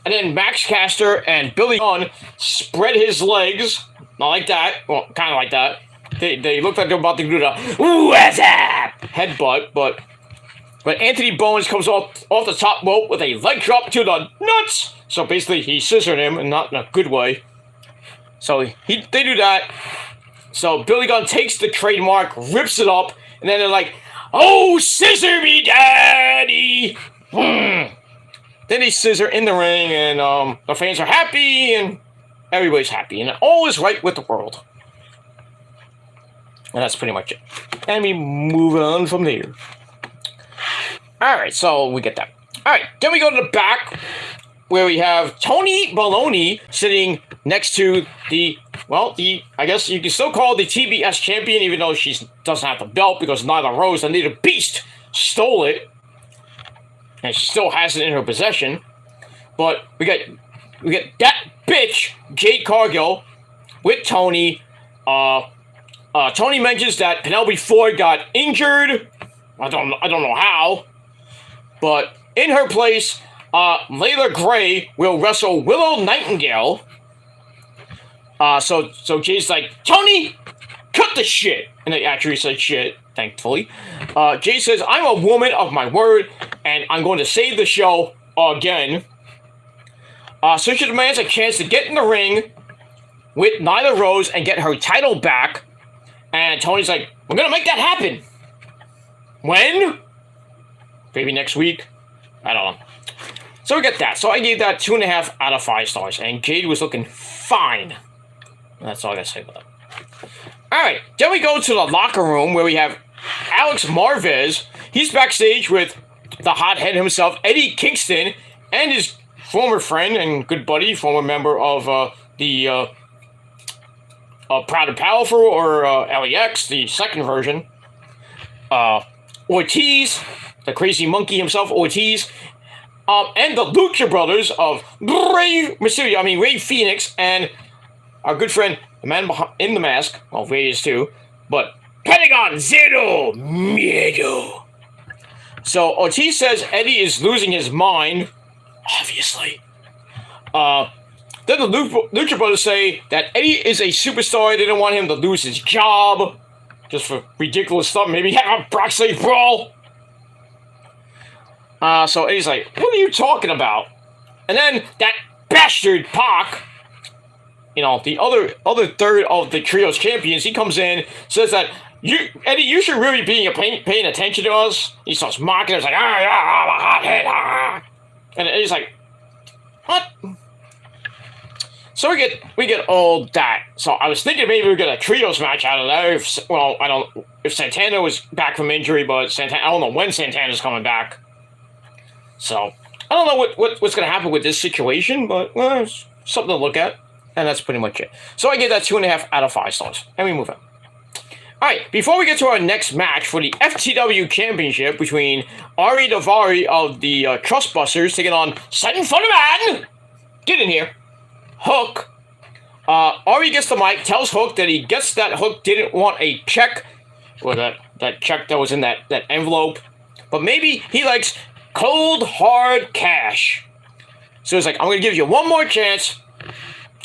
And then Max Caster and Billy Gunn spread his legs, not like that, well, kind of like that. They looked like they were about to do the, what's up, headbutt, but Anthony Bones comes off the top rope with a leg drop to the nuts. So basically he scissored him, and not in a good way. So they do that. So Billy Gunn takes the trademark, rips it up, and then they're like, "Oh, scissor me, daddy!" Then they scissor in the ring, and the fans are happy, and everybody's happy, and all is right with the world. And that's pretty much it. And we move on from there. Alright, so we get that. Alright, then we go to the back, where we have Tony Baloney sitting next to I guess you can still call it the TBS champion, even though she doesn't have the belt, because Nyla Rose, the Native Beast, stole it. And she still has it in her possession. But we get that bitch, Jade Cargill, with Tony. Tony mentions that Penelope Ford got injured. I don't know how. But in her place, Layla Gray will wrestle Willow Nightingale. So Jay's like, "Tony, cut the shit." And they actually said shit, thankfully. Jay says, "I'm a woman of my word, and I'm going to save the show again." So she demands a chance to get in the ring with Nyla Rose and get her title back. And Tony's like, "We're going to make that happen." When? Maybe next week? I don't know. So we get that. So I gave that 2.5 out of 5 stars. And Jade was looking fine. That's all I gotta say about that. Alright, then we go to the locker room where we have Alex Marvez. He's backstage with the hothead himself, Eddie Kingston, and his former friend and good buddy, former member of the Proud and Powerful, or LEX, the second version. Ortiz, the crazy monkey himself, Ortiz, and the Lucha Brothers of Rey Mysterio, Rey Fenix, and our good friend, the man in the mask. Well, Rey is too, but Pentagon Zero Miedo. So Ortiz says Eddie is losing his mind, obviously. Then the Lucha Brothers say that Eddie is a superstar. They don't want him to lose his job, just for ridiculous stuff. Maybe have a backstage brawl. So Eddie's like, "What are you talking about?" And then that bastard Pac, the other third of the trio's champions, he comes in, says that, Eddie, you should really be paying attention to us. He starts mocking us, like, "I'm a hothead, And Eddie's like, "What?" So we get all that. So I was thinking maybe we'd get a trios match out of there. If Santana was back from injury, but I don't know when Santana's coming back. So I don't know what's going to happen with this situation, but it's something to look at. And that's pretty much it. So I gave that 2.5 out of 5 stars. And we move on. Alright, before we get to our next match for the FTW Championship between Ari Daivari of the Trustbusters taking on Satan Thunderman, get in here, Hook. Ari gets the mic, tells Hook that he gets that Hook didn't want a check, or that check that was in that envelope, but maybe he likes cold, hard cash. So he's like, "I'm going to give you one more chance."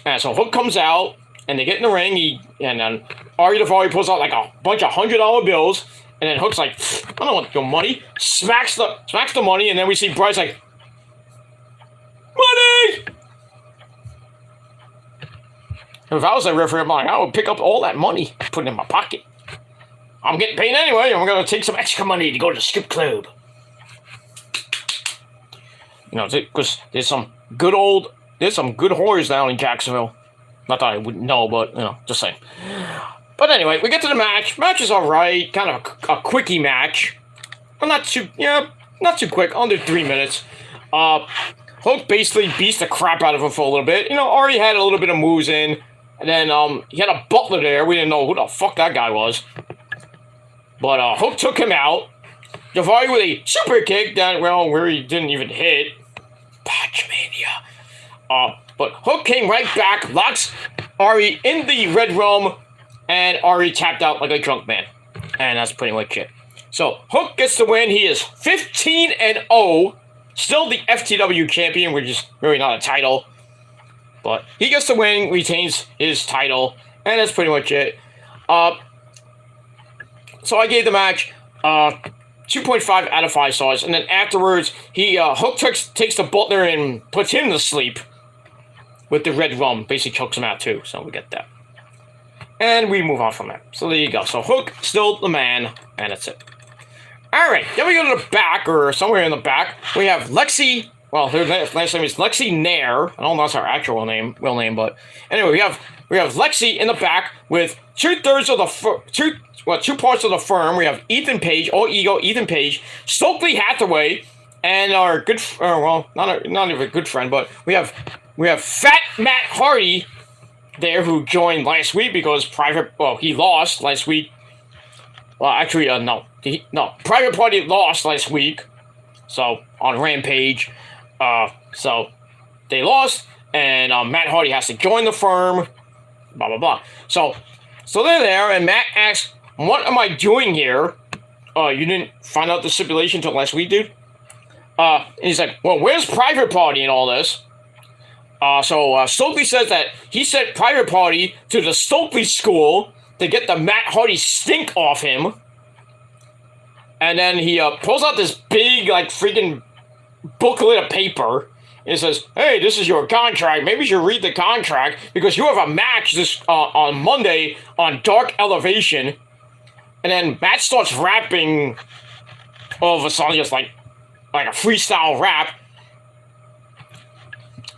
And so Hook comes out, and they get in the ring, and then Ari Daivari pulls out like a bunch of $100 bills, and then Hook's like, "I don't want your money," smacks the money, and then we see Bryce like, "Money!" If I was a referee, I'm like, I would pick up all that money, put it in my pocket. I'm getting paid anyway, and we're going to take some extra money to go to the strip club. Because there's some good whores down in Jacksonville. Not that I wouldn't know, but, just saying. But anyway, we get to the match. Match is alright, kind of a quickie match. Well, not too quick, under 3 minutes. Hook basically beats the crap out of him for a little bit. Already had a little bit of moves in. And then he had a butler there. We didn't know who the fuck that guy was. But Hook took him out. Daivari with a super kick that, where he didn't even hit. Botchmania. But Hook came right back, locks Ari in the Red Room, and Ari tapped out like a drunk man. And that's pretty much it. So Hook gets the win. He is 15-0. Still the FTW champion, which is really not a title. But he gets the win, retains his title, and that's pretty much it. So I gave the match 2.5 out of 5 stars, and then afterwards, Hook takes the butler and puts him to sleep with the Red Rum. Basically chokes him out too, so we get that. And we move on from there. So there you go. So Hook, still the man, and that's it. Alright, then we go to the back, or somewhere in the back. We have Lexi. Well, her last name is Lexi Nair. I don't know if that's her actual name, real name, but anyway, we have Lexi in the back with 2/3 of the two parts of the firm. We have Ethan Page, all ego, Ethan Page, Stokely Hathaway, and our good, well, not even a good friend, but we have Fat Matt Hardy there, who joined last week because he lost last week. Well, actually, no, Private Party lost last week, so on Rampage. So they lost, and Matt Hardy has to join the firm, blah, blah, blah. So they're there, and Matt asks, what am I doing here? You didn't find out the stipulation until last week, dude? And he's like, well, where's Private Party and all this? So Stokely says that he sent Private Party to the Stokely School to get the Matt Hardy stink off him. And then he pulls out this big, like, freaking booklet of paper and says, hey, this is your contract. Maybe you should read the contract because you have a match this on Monday on Dark Elevation. And then Matt starts rapping all of a sudden, just like a freestyle rap.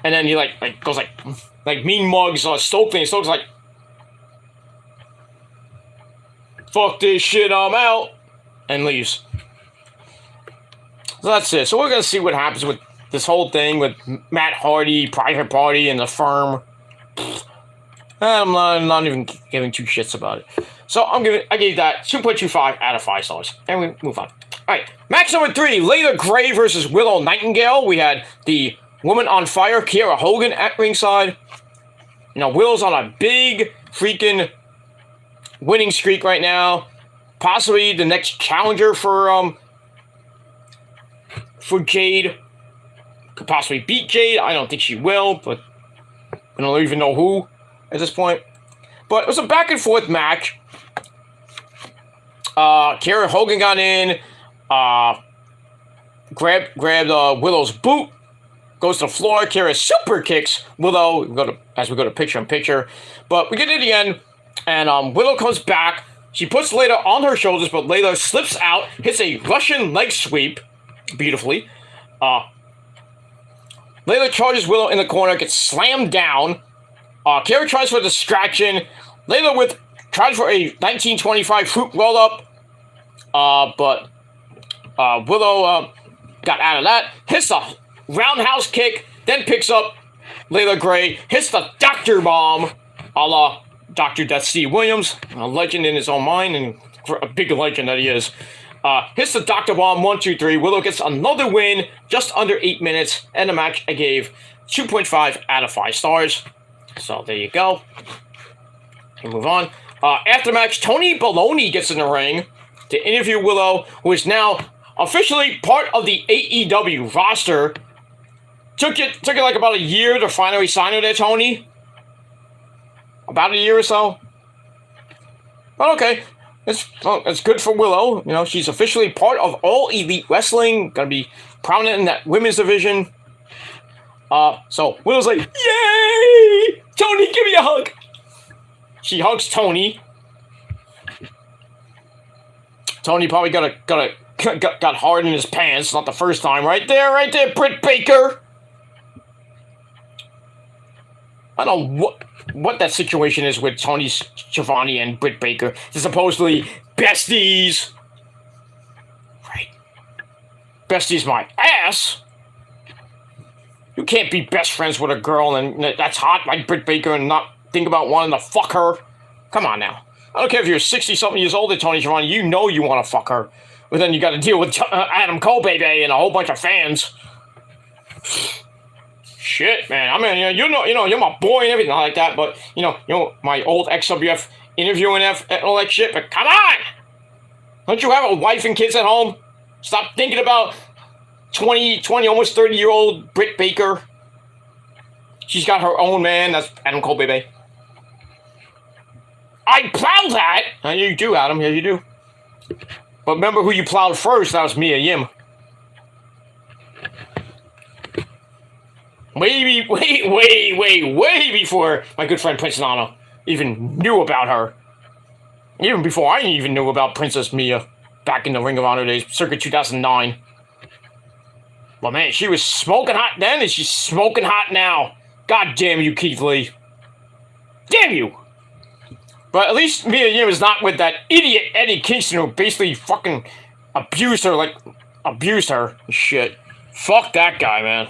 And then he goes like mean mugs Stokely, and Stokely's like, fuck this shit, I'm out, and leaves. So that's it. So we're gonna see what happens with this whole thing with Matt Hardy, Private Party, and the firm. I'm not even giving two shits about it. So I gave that 2.25 out of 5 stars. And we move on. Alright, match number 3, Layla Gray versus Willow Nightingale. We had the Woman on Fire, Kiera Hogan at ringside. You know, Willow's on a big freaking winning streak right now. Possibly the next challenger for Jade. Could possibly beat Jade. I don't think she will, but I don't even know who at this point. But it was a back and forth match. Kiera Hogan got in, grabbed Willow's boot, goes to the floor. Kiera super kicks Willow. As we go to picture in picture, but we get to the end, and Willow comes back. She puts Layla on her shoulders, but Layla slips out, hits a Russian leg sweep beautifully. Layla charges Willow in the corner, gets slammed down. Kiera tries for a distraction. Layla tries for a 1925 fruit roll up, but Willow got out of that. Hits a roundhouse kick, then picks up Layla Gray, hits the Doctor Bomb, a la Dr. Death C. Williams, a legend in his own mind, and a big legend that he is. Hits the Dr. Bomb, 1, 2, 3. Willow gets another win, just under 8 minutes, and the match I gave 2.5 out of 5 stars. So there you go. We move on. After the match, Tony Baloney gets in the ring to interview Willow, who is now officially part of the AEW roster. Took it like about a year to finally sign her there, Tony. About a year or so. But okay. It's good for Willow. You know, she's officially part of All Elite Wrestling. Gonna be prominent in that women's division. So Willow's like, yay! Tony, give me a hug. She hugs Tony. Tony probably got hard in his pants. Not the first time. Right there, Britt Baker. I don't know what that situation is with Tony Schiavone and Britt Baker. They're supposedly besties. Right. Besties my ass. You can't be best friends with a girl and that's hot like Britt Baker and not think about wanting to fuck her. Come on now. I don't care if you're 60-something years old, Tony Schiavone. You know you want to fuck her. But then you got to deal with Adam Cole, baby, and a whole bunch of fans. Shit, man. I mean, you know, you're my boy and everything like that. But you know, my old XWF interviewing and all that shit. But come on, don't you have a wife and kids at home? Stop thinking about 20, almost 30-year-old Britt Baker. She's got her own man. That's Adam Cole, baby. I plowed that. Yeah, you do, Adam. Yeah, you do. But remember who you plowed first? That was Mia Yim. Way before my good friend Prince Nano. even knew about her. Even before I even knew about Princess Mia back in the Ring of Honor days, circa 2009. But man, she was smoking hot then and she's smoking hot now. God damn you, Keith Lee. Damn you! But at least Mia Yim is not with that idiot Eddie Kingston who basically fucking abused her. Shit. Fuck that guy, man.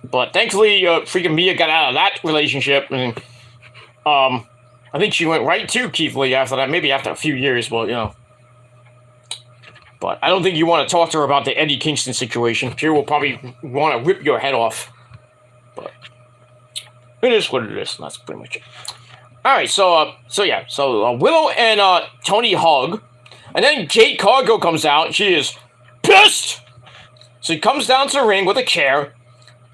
But thankfully, freaking Mia got out of that relationship, and I think she went right to Keith Lee after that. Maybe after a few years, but you know. But I don't think you want to talk to her about the Eddie Kingston situation. She will probably want to rip your head off. But it is what it is. And that's pretty much it. All right, so Willow and Tony hug, and then Jade Cargill comes out. She is pissed. So he comes down to the ring with a chair,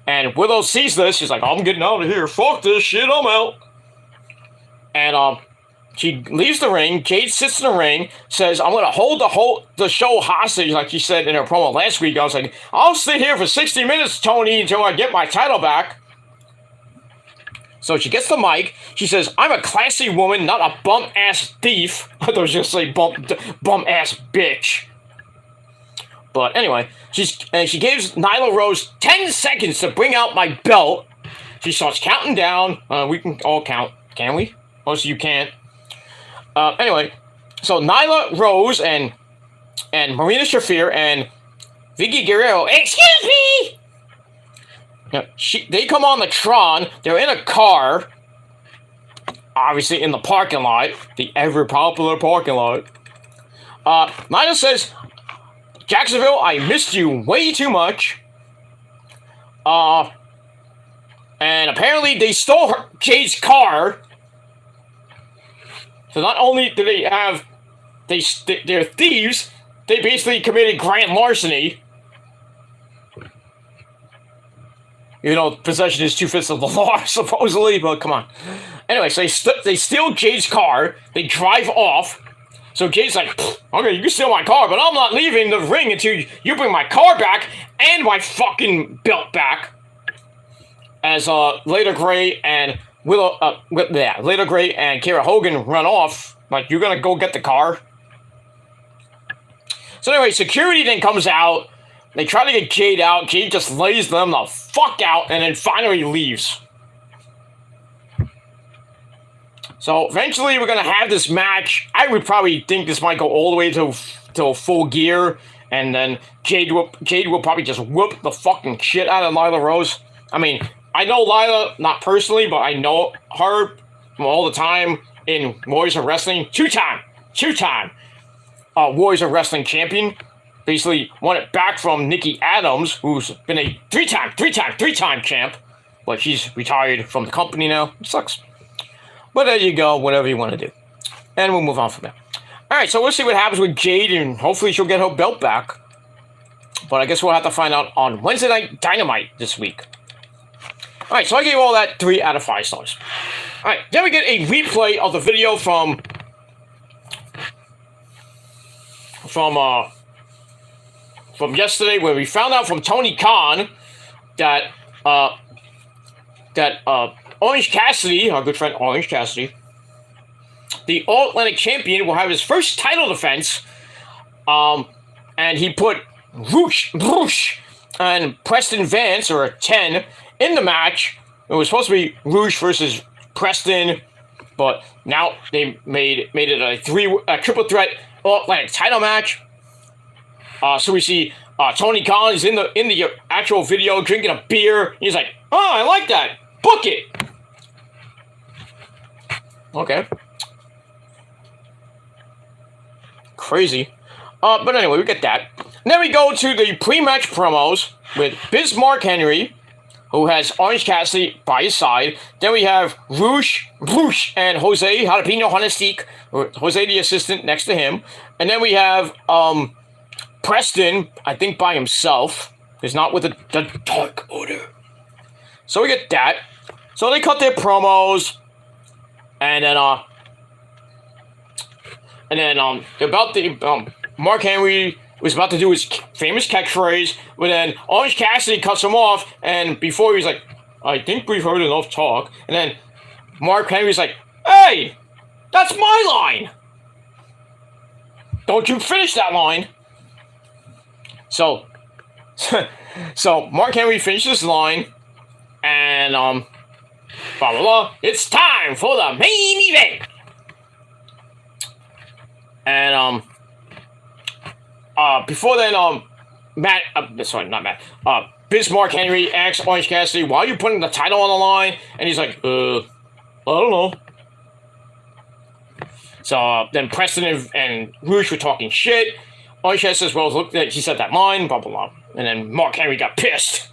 and Willow sees this. She's like, "I'm getting out of here. Fuck this shit. I'm out." And she leaves the ring. Jade sits in the ring, says, "I'm gonna hold the show hostage," like she said in her promo last week. I was like, "I'll sit here for 60 minutes, Tony, until I get my title back." So she gets the mic. She says, "I'm a classy woman, not a bum-ass thief." I thought she was going to say bum-ass bitch. But anyway, she gives Nyla Rose 10 seconds to bring out my belt. She starts counting down. We can all count. Can we? Most of you can't. Anyway, so Nyla Rose and Marina Shafir and Vicky Guerrero, excuse me! They come on the Tron. They're in a car. Obviously in the parking lot. The ever-popular parking lot. Nyla says, "Jacksonville, I missed you way too much." And apparently they stole Jade's car. So not only do they have... They're thieves, they basically committed grand larceny. You know, possession is 2/5 of the law, supposedly, but come on. Anyway, so they steal Jade's car, they drive off. So Jade's like, "Okay, you can steal my car, but I'm not leaving the ring until you bring my car back and my fucking belt back." As Leda Gray and Leda Gray and Kara Hogan run off, like, "You're gonna go get the car?" So anyway, security then comes out. They try to get Jade out. Jade just lays them the fuck out and then finally leaves. So eventually we're going to have this match. I would probably think this might go all the way to Full Gear. And then Jade will probably just whoop the fucking shit out of Nyla Rose. I mean, I know Nyla, not personally, but I know her from all the time in Warriors of Wrestling. Two-time Warriors of Wrestling champion. Basically won it back from Nikki Adams, who's been a three-time champ. But she's retired from the company now. It sucks. But there you go, whatever you want to do. And we'll move on from there. Alright, so we'll see what happens with Jade, and hopefully she'll get her belt back. But I guess we'll have to find out on Wednesday Night Dynamite this week. Alright, so I gave all that 3 out of 5 stars. Alright, then we get a replay of the video from yesterday, where we found out from Tony Khan that Orange Cassidy, our good friend Orange Cassidy, the All-Atlantic champion, will have his first title defense. And he put Roosh and Preston Vance, or a 10, in the match. It was supposed to be Roosh versus Preston, but now they made it a triple threat All-Atlantic title match. So we see Tony Khan is in the actual video drinking a beer. He's like, "Oh, I like that. Book it." Okay. Crazy. But anyway, we get that. And then we go to the pre-match promos with Bismarck Henry, who has Orange Cassidy by his side. Then we have Roosh and Jose Jalapeno Honestique, or Jose the assistant, next to him. And then we have Preston, I think by himself. He's not with the Dark Order. So we get that. So they cut their promos. And then about the Mark Henry was about to do his famous catchphrase, but then Orange Cassidy cuts him off, and before he was like, I think we've heard enough talk. And then Mark Henry's like, hey, that's my line. Don't you finish that line. So Mark Henry finishes the line, and blah blah blah. It's time for the main event. And before then, Matt, sorry, not Matt. Mark Henry asks Orange Cassidy, "Why are you putting the title on the line?" And he's like, I don't know. So then Preston and Rouge were talking shit. Orange Cassidy says, well, look, he said that line, blah, blah, blah. And then Mark Henry got pissed.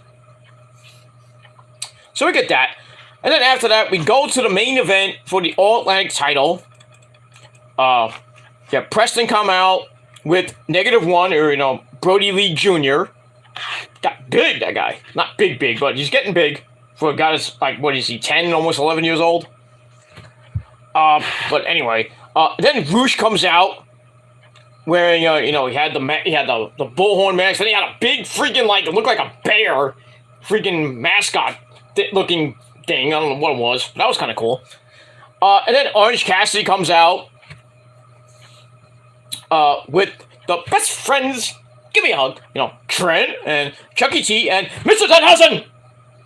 So we get that. And then after that, we go to the main event for the All-Atlantic title. Preston come out with -1, or, Brody Lee Jr. Got big, that guy. Not big, but he's getting big. For a guy that's, like, what is he, 10, almost 11 years old? But anyway, then Rouge comes out wearing, he had the bullhorn mask, then he had a big freaking, like, it looked like a bear, freaking mascot looking thing. I don't know what it was, but that was kind of cool. And then Orange Cassidy comes out with the best friends. Give me a hug. Trent and Chucky T and Mr. Danhausen.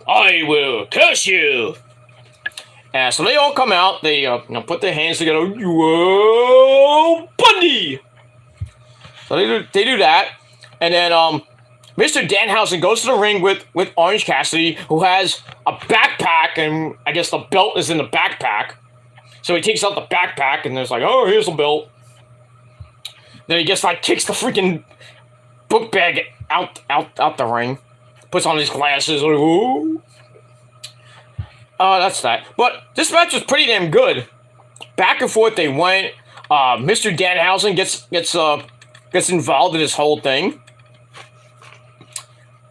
I will curse you. So they all come out. They put their hands together. Whoa, Bundy. So they do that, and then Mr. Danhausen goes to the ring with Orange Cassidy, who has a backpack, and I guess the belt is in the backpack. So he takes out the backpack, and there's like, oh, here's the belt. Then he just like kicks the freaking book bag out the ring, puts on his glasses, like, ooh. That's that. But this match was pretty damn good. Back and forth they went. Mr. Danhausen gets involved in this whole thing.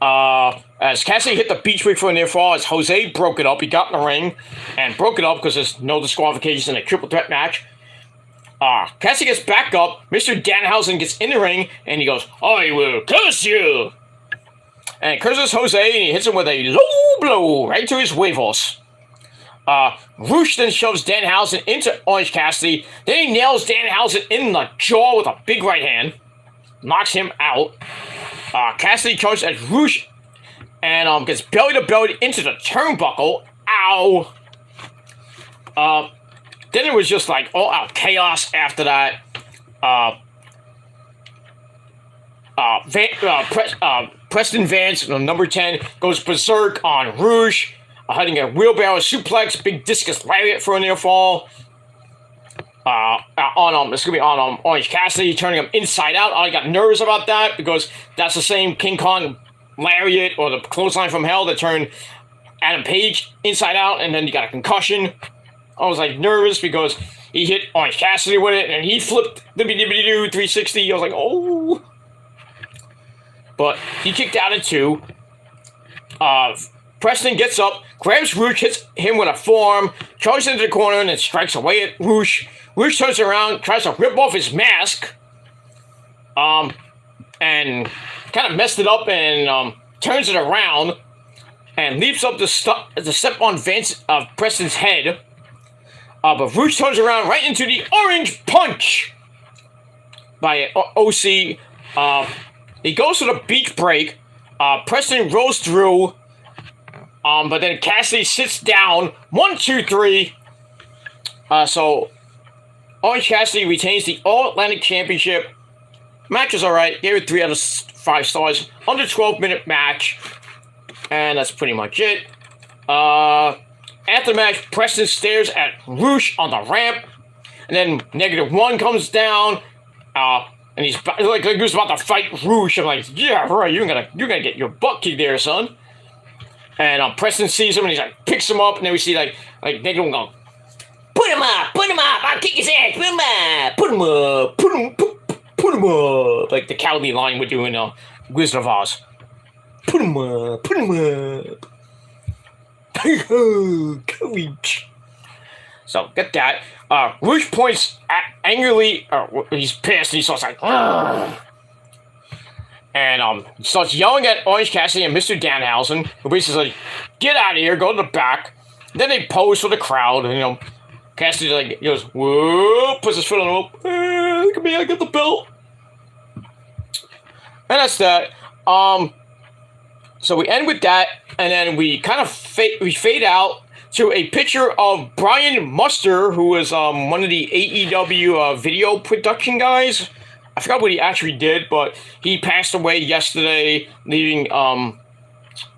As Cassidy hit the beach wig for a near fall, as Jose broke it up, he got in the ring and broke it up because there's no disqualifications in a triple threat match. Cassidy gets back up. Mr. Danhausen gets in the ring and he goes, I will curse you. And he curses Jose and he hits him with a low blow right to his huevos. Rouge then shoves Danhausen into Orange Cassidy. Then he nails Danhausen in the jaw with a big right hand. Knocks him out. Cassidy charges at Rouge and gets belly to belly into the turnbuckle. Ow. Then it was just like all out chaos after that. Preston Vance, number 10, goes berserk on Rouge. Hitting a wheelbarrow suplex, big discus lariat for a near fall. It's gonna be on Orange Cassidy, turning him inside out. I got nervous about that because that's the same King Kong lariat or the clothesline from hell that turned Adam Page inside out, and then he got a concussion. I was like nervous because he hit Orange Cassidy with it, and he flipped the 360. I was like, oh. But he kicked out at 2. Preston gets up, grabs Rouge, hits him with a forearm, charges into the corner, and then strikes away at Rouge. Rouge turns around, tries to rip off his mask, and kind of messed it up, and turns it around, and leaps up to step on Preston's head. But Rouge turns around right into the Orange Punch by OC. He goes to the beach break. Preston rolls through. But then Cassidy sits down. 1, 2, 3. So Orange Cassidy retains the All-Atlantic Championship. Match is alright. Gave it 3 out of 5 stars. Under 12-minute match. And that's pretty much it. After the match, Preston stares at Rouge on the ramp. And then -1 comes down. And he's like he was about to fight Rouge. I'm like, yeah, right. You're gonna get your butt kicked there, son. And Preston sees him and he's like, picks him up, and then we see like Negative go, put him up, I'll kick his ass, put him up, put him up, like the Cowley line would do in Wizard of Oz. Put him up. Courage. So get that. Rouge points angrily. He's pissed, and he starts like, ugh. And starts yelling at Orange Cassidy and Mr. Danhausen, who basically like, get out of here, go to the back. Then they pose for the crowd, and Cassidy like goes, whoa, puts his foot on the rope. Look at me, I got the belt. And that's that. So we end with that, and then we kind of fade out to a picture of Brian Muster, who was one of the AEW video production guys. I forgot what he actually did, but he passed away yesterday, leaving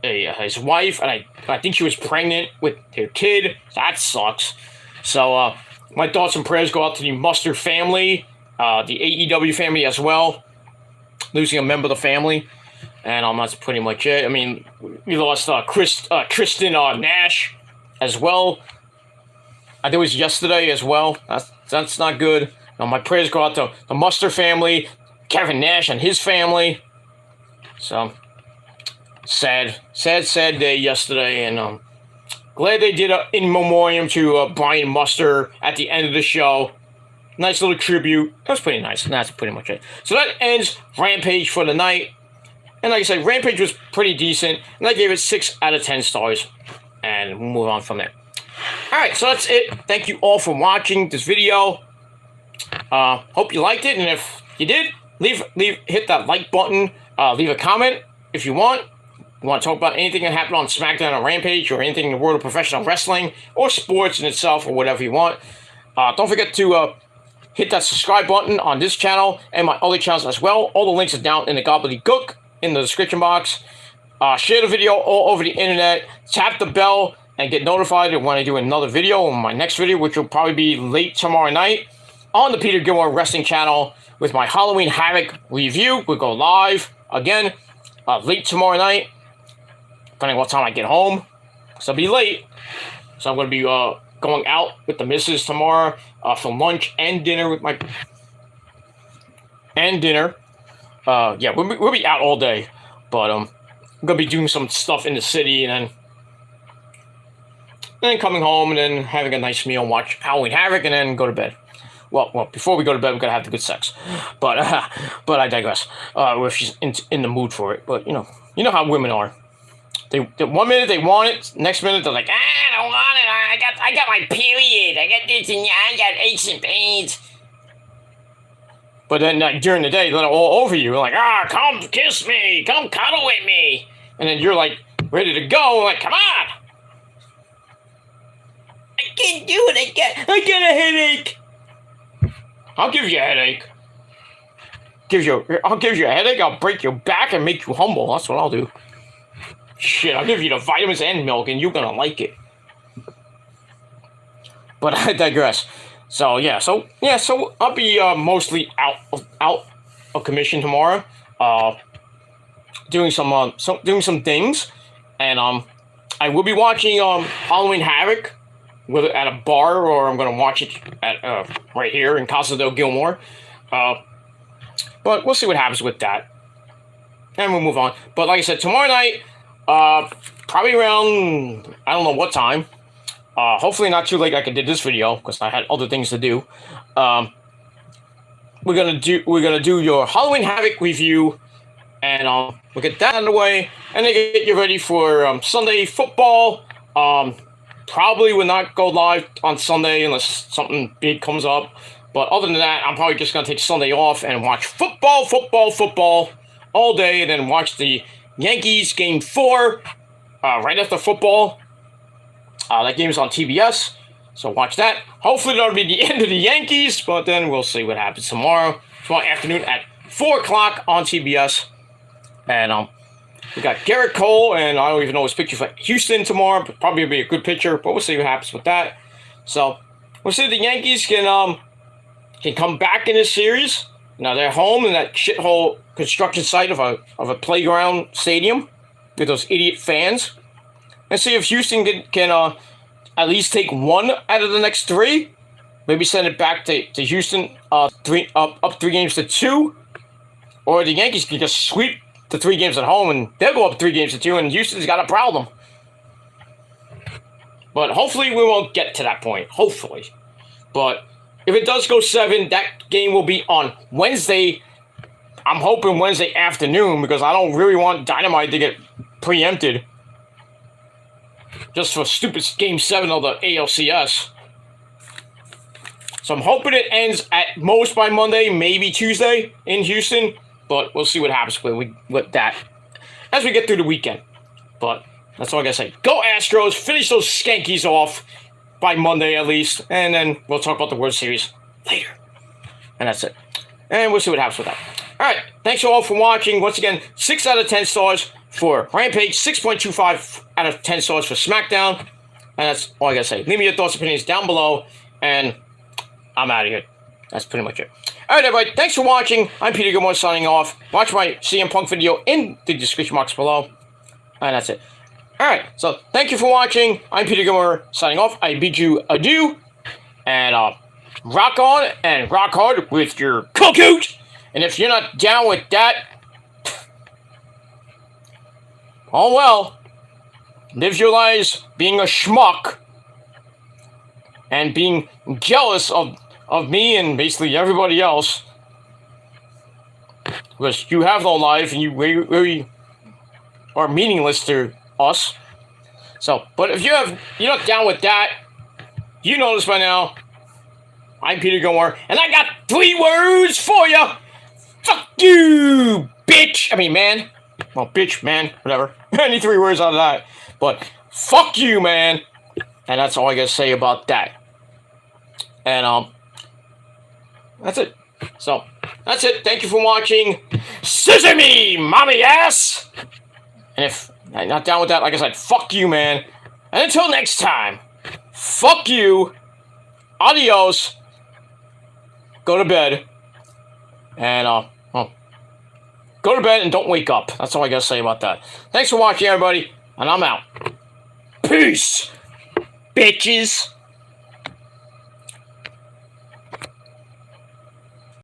his wife, and I think she was pregnant with their kid. That sucks. So my thoughts and prayers go out to the Muster family, the AEW family as well, losing a member of the family. And that's pretty much it. I mean, we lost Kristen Nash as well. I think it was yesterday as well. That's not good. My prayers go out to the Muster family, Kevin Nash and his family. So, sad day yesterday. And glad they did an in memoriam to Brian Muster at the end of the show. Nice little tribute. That was pretty nice. And that's pretty much it. So that ends Rampage for the night. And like I said, Rampage was pretty decent. And I gave it 6 out of 10 stars. And we'll move on from there. Alright, so that's it. Thank you all for watching this video. Hope you liked it, and if you did, hit that like button, leave a comment if you want. You want to talk about anything that happened on Smackdown or Rampage, or anything in the world of professional wrestling, or sports in itself, or whatever you want. Don't forget to hit that subscribe button on this channel, and my other channels as well. All the links are down in the gobbledygook in the description box. Share the video all over the internet, tap the bell, and get notified when I do another video, on my next video, which will probably be late tomorrow night, on the Peter Gilmore Wrestling channel with my Halloween Havoc review. We'll go live again late tomorrow night, depending on what time I get home. So I'll be late. So I'm going to be going out with the missus tomorrow for lunch and dinner with my... yeah, we'll be out all day. But I'm going to be doing some stuff in the city, and then coming home and then having a nice meal, watch Halloween Havoc, and then go to bed. Well, before we go to bed, we're going to have the good sex. But I digress. If she's in the mood for it. But, you know how women are. They 1 minute they want it, next minute they're like, I don't want it. I got my period. I got this and I got aches and pains. But then during the day, they're all over you. Like, come kiss me. Come cuddle with me. And then you're like ready to go. Like, come on. I can't do it. I get a headache. I'll give you a headache. I'll give you a headache. I'll break your back and make you humble. That's what I'll do. Shit, I'll give you the vitamins and milk, and you're gonna like it. But I digress. So I'll be mostly out of commission tomorrow. Doing some things, and I will be watching Halloween Havoc, whether at a bar or I'm gonna watch it at right here in Casa del Gilmore. But we'll see what happens with that, and we'll move on. But like I said, tomorrow night, probably around, I don't know what time. Hopefully not too late like I did this video, because I had other things to do. We're gonna do your Halloween Havoc review, and we'll get that out of the way, and then get you ready for Sunday football. Probably will not go live on Sunday unless something big comes up. But other than that, I'm probably just gonna take Sunday off and watch football all day, and then watch the Yankees Game 4 right after football. That game is on TBS, so watch that. Hopefully that'll be the end of the Yankees, but then we'll see what happens tomorrow afternoon at 4 o'clock on TBS. And we got Garrett Cole, and I don't even know his picture for Houston tomorrow. Probably be a good picture, but we'll see what happens with that. So we'll see if the Yankees can come back in this series. Now they're home in that shithole construction site of a playground stadium with those idiot fans. Let's see if Houston can at least take one out of the next 3. Maybe send it back to Houston up 3 games to 2. Or the Yankees can just sweep the 3 games at home, and they'll go up 3 games to 2, and Houston's got a problem. But hopefully we won't get to that point. Hopefully. But if it does go 7, that game will be on Wednesday, I'm hoping Wednesday afternoon because I don't really want Dynamite to get preempted. Just for stupid Game 7 of the ALCS. So I'm hoping it ends at most by Monday, maybe Tuesday in Houston. But we'll see what happens with that as we get through the weekend. But that's all I gotta say. Go Astros, finish those skankies off by Monday at least. And then we'll talk about the World Series later. And that's it. And we'll see what happens with that. Alright, thanks all for watching. Once again, 6 out of 10 stars for Rampage, 6.25 out of 10 stars for Smackdown. And that's all I gotta say. Leave me your thoughts and opinions down below. And I'm out of here. That's pretty much it. Alright, everybody. Thanks for watching. I'm Peter Gilmore signing off. Watch my CM Punk video in the description box below. And that's it. Alright, so thank you for watching. I'm Peter Gilmore signing off. I bid you adieu. And rock on and rock hard with your cookoot. And if you're not down with that, oh well. Live your lives being a schmuck. And being jealous of me and basically everybody else. Because you have no life and you really are meaningless to us. So, but if you're not down with that, you know this by now. I'm Peter Gilmore, and I got 3 words for you. Fuck you, bitch. I mean, man. Well, bitch, man, whatever. I need 3 words out of that. But fuck you, man. And that's all I gotta say about that. And that's it. So that's it. Thank you for watching. Scissor me, mommy ass. And if you're not down with that, like I said, fuck you, man. And until next time, fuck you. Adios. Go to bed. And go to bed and don't wake up. That's all I gotta say about that. Thanks for watching, everybody. And I'm out. Peace, bitches.